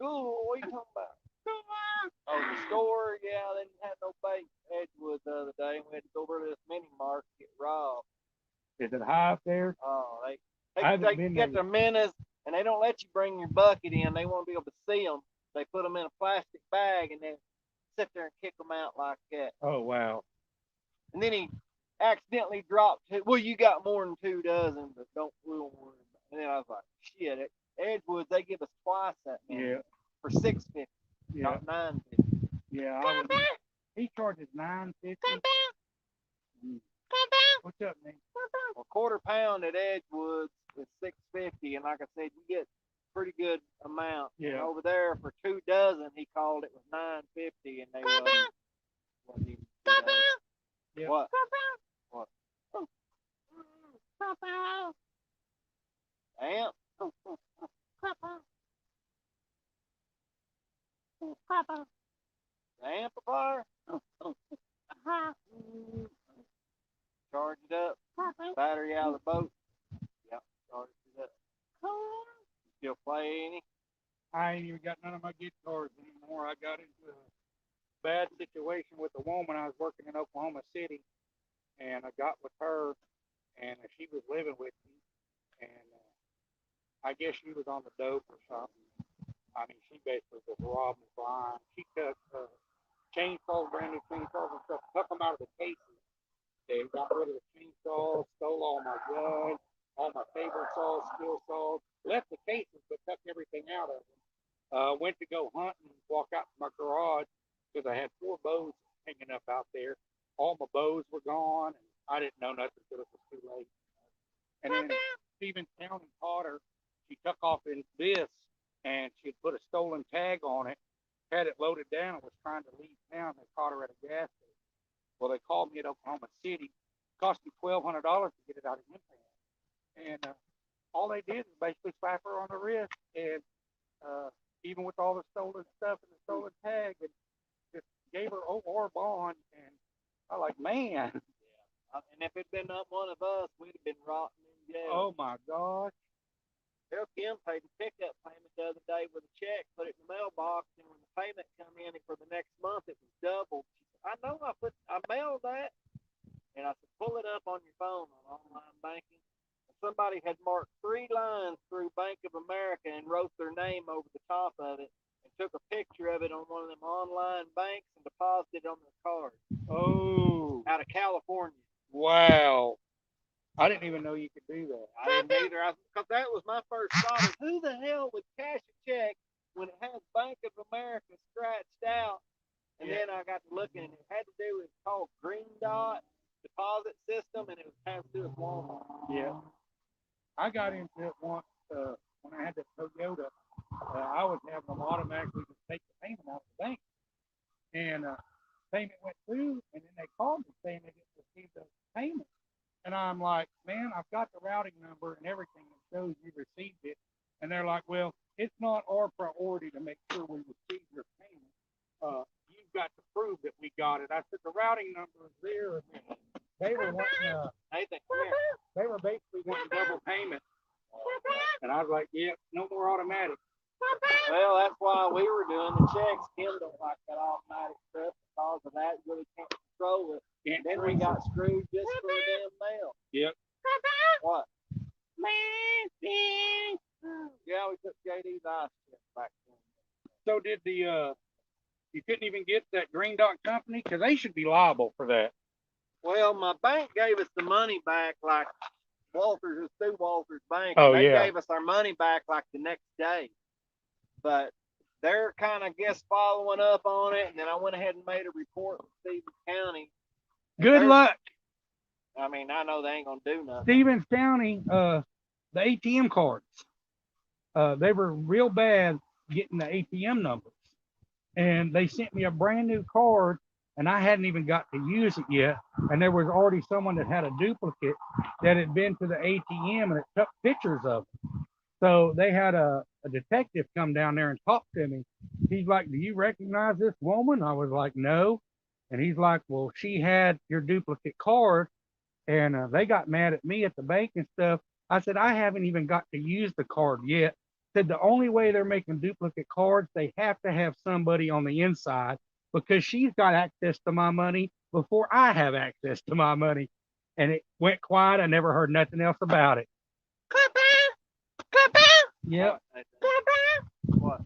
Ooh, what are you talking about? Oh, the store, yeah, they didn't have no bait in Edgewood the other day. We had to go over to this mini market and get robbed. is it high up there? Oh, I they haven't been get there their menace and they don't let you bring your bucket in. They want to be able to see them. They put them in a plastic bag and then sit there and kick them out like that. Oh wow. And then he accidentally dropped. Well, you got more than 2 dozen, but don't we don't worry about it. And then I was like, shit, at Edgewood they give us twice that many Yeah. for $6.50, Yeah. not $9.50. Yeah. He charges $9.50. What's up, Nate? Well, quarter pound at Edgewood is $6.50, and like I said, you get pretty good amount. Yeah. And over there for 2 dozen, he called it was $9.50, and they wasn't even 2 dozen. Yeah. What? Amp? The amplifier? Charge it up. Battery out of the boat. Yep, charge it up. Still play any? I ain't even got none of my guitars anymore. I got into a bad situation with a woman. I was working in Oklahoma City, and I got with her, and she was living with me, and I guess she was on the dope or something. I mean, she basically was robbing me blind. She took chainsaws, brand new chainsaws and stuff, took them out of the cases. They got rid of the chainsaws, stole all my guns, all my favorite saws, steel saws, left the cases, but took everything out of them. Went to go hunting, walk out to my garage because I had 4 bows hanging up out there. All my bows were gone, and I didn't know nothing until it was too late. And then Stevens County caught her. She took off in this, and she had put a stolen tag on it, had it loaded down, and was trying to leave town. They caught her at a gas station. Well, they called me at Oklahoma City. It cost me $1,200 to get it out of impound. And all they did is basically slap her on the wrist, and even with all the stolen stuff and the stolen tag, and just gave her OR bond. And I like, man, And if it'd been up one of us, we'd have been rotting in jail. oh my gosh. Bill Kim paid a pickup payment the other day with a check, put it in the mailbox, and when the payment come in for the next month, it was doubled. She said, I know I mailed that. And I said, pull it up on your phone on online banking. And somebody had marked 3 lines through Bank of America and wrote their name over the top of it and took a picture of it on one of them online banks and deposited it on their card Oh, out of California. wow. I didn't even know you could do that. I didn't either. Because that was my first thought of who the hell would cash a check when it has Bank of America scratched out. And then I got to looking, and it had to do with called Green Dot deposit system, and it was has to do with Walmart. Yeah. I got into it once when I had that Toyota. I was having them automatically just take the payment out of the bank. And payment went through, and then they called me saying they didn't receive the payment. And I'm like, man, I've got the routing number and everything that shows you received it. And they're like, well, it's not our priority to make sure we receive your payment. You've got to prove that we got it. I said, the routing number is there. They were wanting, Nathan, come here. they were basically wanting double payment. And I was like, yeah, no more automatic. Well, that's why we were doing the checks. Kim don't like that automatic stuff because of that. You really can't control it. And then we got screwed just for the damn mail. Yep. What? Yeah, we took JD's ice check back then. So did you couldn't even get that Green Dot company? Because they should be liable for that. Well, my bank gave us the money back like Walters was through Walters Bank. Oh, they yeah. gave us our money back like the next day. But they're kind of, guess, following up on it. And then I went ahead and made a report to Stevens County. Good luck. I mean, I know they ain't going to do nothing. Stevens County, the ATM cards, they were real bad getting the ATM numbers. And they sent me a brand new card, and I hadn't even got to use it yet. And there was already someone that had a duplicate that had been to the ATM, and it took pictures of it. So they had a detective come down there and talk to me. He's like, do you recognize this woman? I was like, no. And he's like, well, she had your duplicate card, and they got mad at me at the bank and stuff. I said, I haven't even got to use the card yet. Said the only way they're making duplicate cards, they have to have somebody on the inside because she's got access to my money before I have access to my money. And it went quiet. I never heard nothing else about it. Yep. What?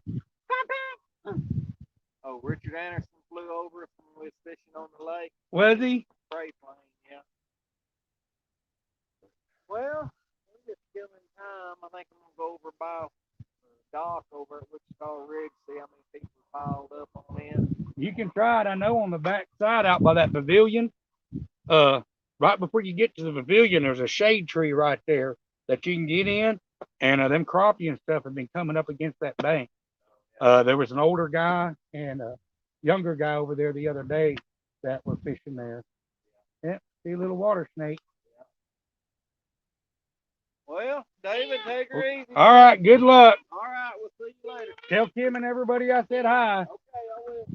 Oh, Richard Anderson flew over us when we was fishing on the lake. Was he? Spray plane, yeah. Well, we're just killing time. I think I'm gonna go over by the dock over at Wichita Ridge, see how many people piled up on in. You can try it. I know on the back side out by that pavilion, right before you get to the pavilion, there's a shade tree right there that you can get in. And them crappie and stuff have been coming up against that bank. There was an older guy and a younger guy over there the other day that were fishing there. Yeah, see a little water snake. Well, David, take her easy. All right, good luck. All right, we'll see you later. Tell Kim and everybody I said hi. Okay, I will.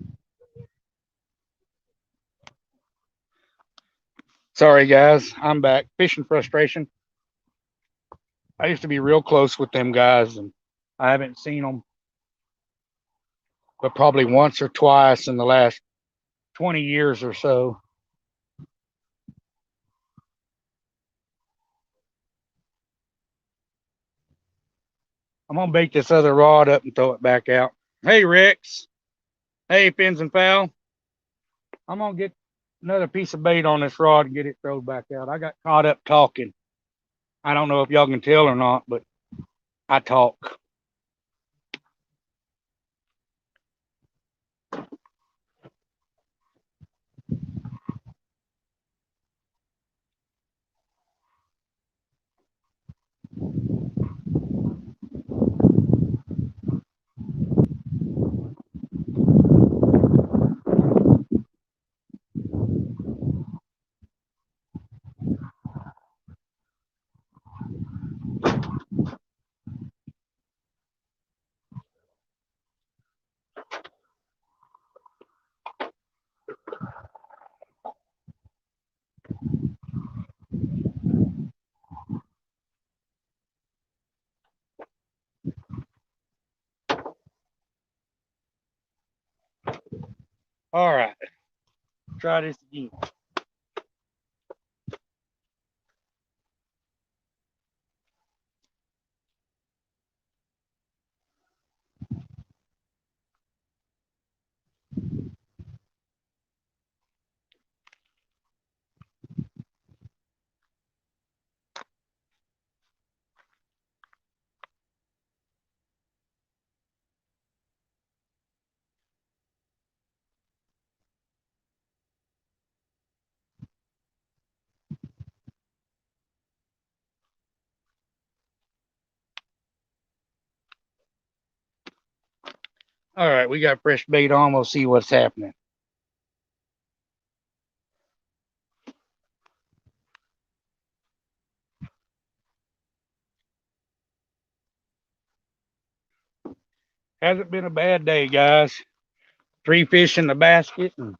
Sorry, guys. I'm back. Fishing frustration. I used to be real close with them guys, and I haven't seen them but probably once or twice in the last 20 years or so. I'm going to bait this other rod up and throw it back out. Hey, Rex. Hey, Fins and Fowl. I'm going to get another piece of bait on this rod and get it thrown back out. I got caught up talking. I don't know if y'all can tell or not, but I talk. All right. Try this again. All right, we got fresh bait on. We'll see what's happening. Hasn't been a bad day, guys. 3 fish in the basket and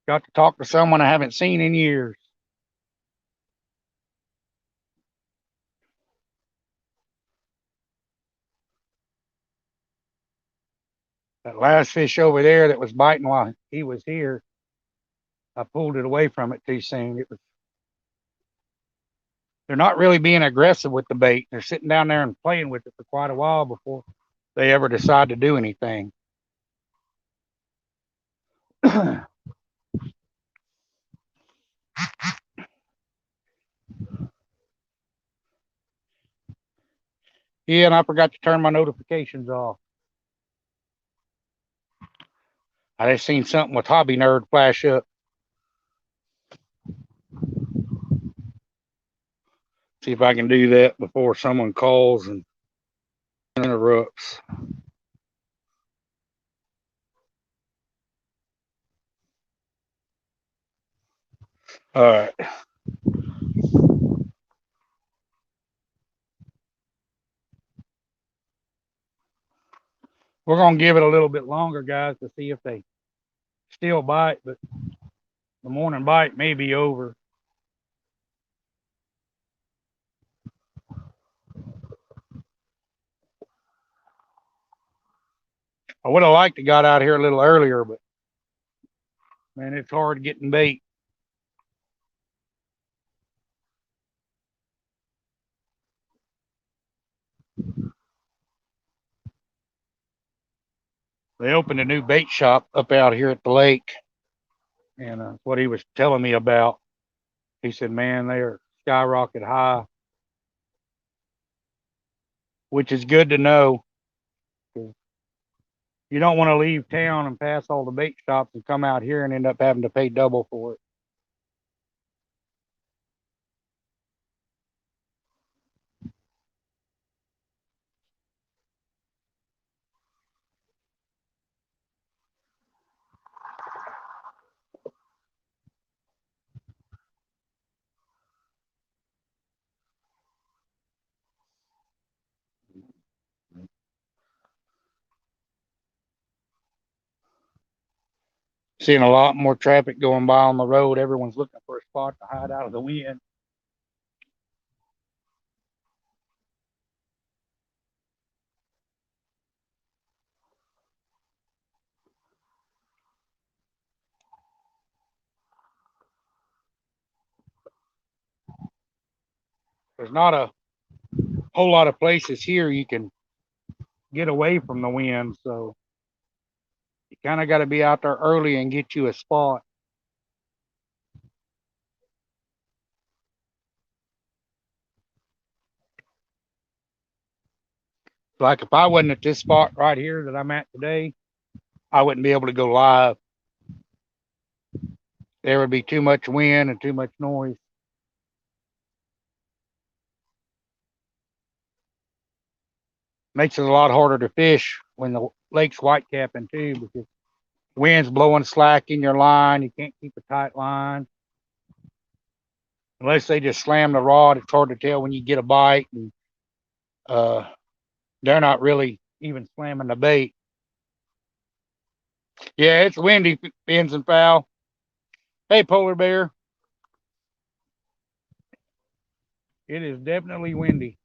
got to talk to someone I haven't seen in years. That last fish over there that was biting while he was here, I pulled it away from it too soon. They're not really being aggressive with the bait. They're sitting down there and playing with it for quite a while before they ever decide to do anything. Yeah, and I forgot to turn my notifications off. I just seen something with Hobby Nerd flash up. See if I can do that before someone calls and interrupts. All right. We're going to give it a little bit longer, guys, to see if they still bite, but the morning bite may be over. I would have liked to got out here a little earlier, but man, it's hard getting bait. They opened a new bait shop up out here at the lake, and what he was telling me about. He said, man, they're skyrocket high, which is good to know. You don't want to leave town and pass all the bait shops and come out here and end up having to pay double for it. Seeing a lot more traffic going by on the road. Everyone's looking for a spot to hide out of the wind. There's not a whole lot of places here you can get away from the wind, so you kind of got to be out there early and get you a spot. Like if I wasn't at this spot right here that I'm at today, I wouldn't be able to go live. There would be too much wind and too much noise. Makes it a lot harder to fish when the lake's whitecapping too, because the wind's blowing slack in your line. You can't keep a tight line. Unless they just slam the rod, it's hard to tell when you get a bite. And they're not really even slamming the bait. Yeah, it's windy, fins and foul. Hey, polar bear. It is definitely windy.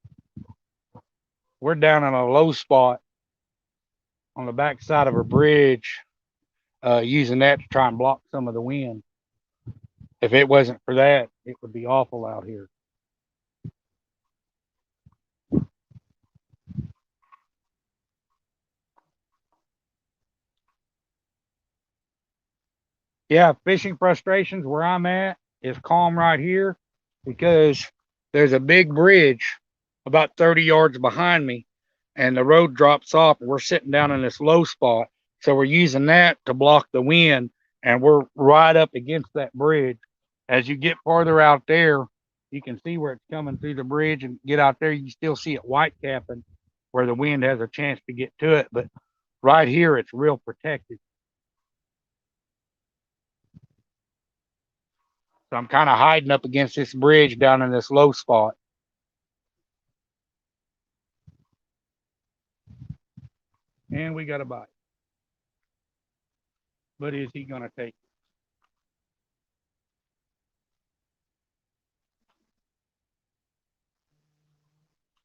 We're down in a low spot on the backside of a bridge using that to try and block some of the wind. If it wasn't for that, it would be awful out here. Yeah, fishing frustrations where I'm at is calm right here because there's a big bridge about 30 yards behind me and the road drops off and we're sitting down in this low spot. So we're using that to block the wind and we're right up against that bridge. As you get farther out there, you can see where it's coming through the bridge and get out there. You still see it white capping where the wind has a chance to get to it. But right here, it's real protected. So I'm kind of hiding up against this bridge down in this low spot. And we got a bite. But is he going to take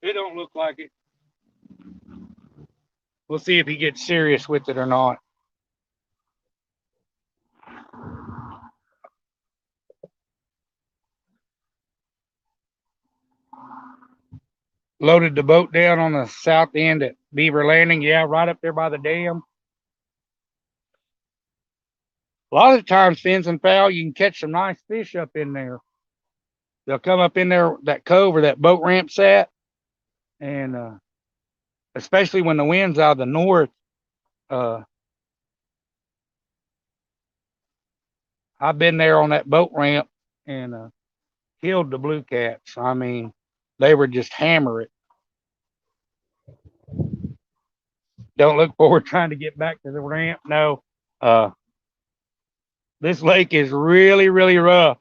it? It don't look like it. We'll see if he gets serious with it or not. Loaded the boat down on the south end at Beaver Landing. Yeah, right up there by the dam. A lot of the times, fins and fowl, you can catch some nice fish up in there. They'll come up in there, that cove or that boat ramp's at. And especially when the wind's out of the north, I've been there on that boat ramp and killed the blue cats. I mean, they were just hammer it. Don't look forward trying to get back to the ramp. No. This lake is really, really rough.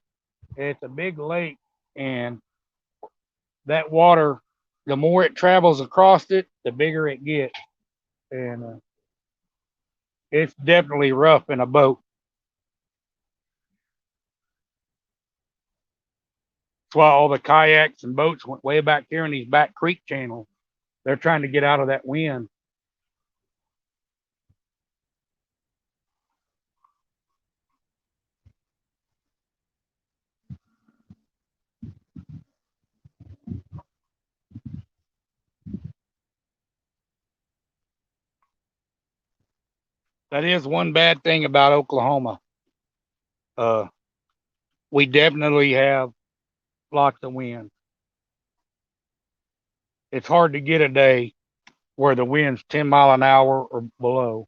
It's a big lake, and that water, the more it travels across it, the bigger it gets. And it's definitely rough in a boat. That's why all the kayaks and boats went way back here in these back creek channels. They're trying to get out of that wind. That is one bad thing about Oklahoma. We definitely have lots of wind. It's hard to get a day where the wind's 10 mile an hour or below.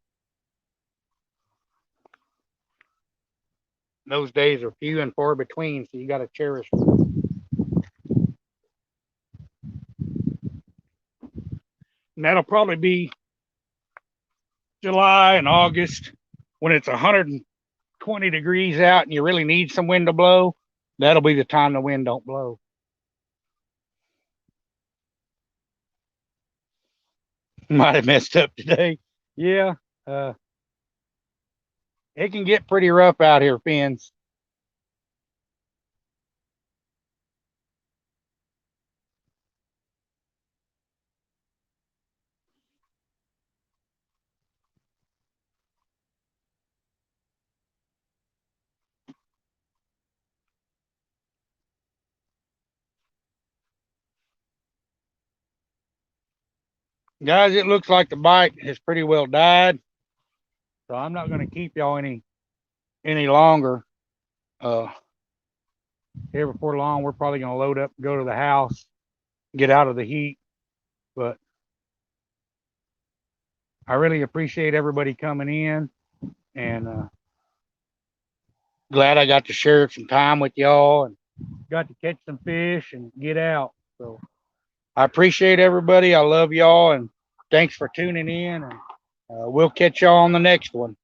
Those days are few and far between, so you got to cherish them. And that'll probably be July and August when it's 120 degrees out and you really need some wind to blow. That'll be the time the wind don't blow. Might have messed up today. Yeah. It can get pretty rough out here, fins. Guys, it looks like the bite has pretty well died. So I'm not going to keep y'all any longer. Here before long, we're probably going to load up and go to the house, get out of the heat. But I really appreciate everybody coming in, and glad I got to share some time with y'all and got to catch some fish and get out. So I appreciate everybody. I love y'all, and thanks for tuning in. And we'll catch y'all on the next one.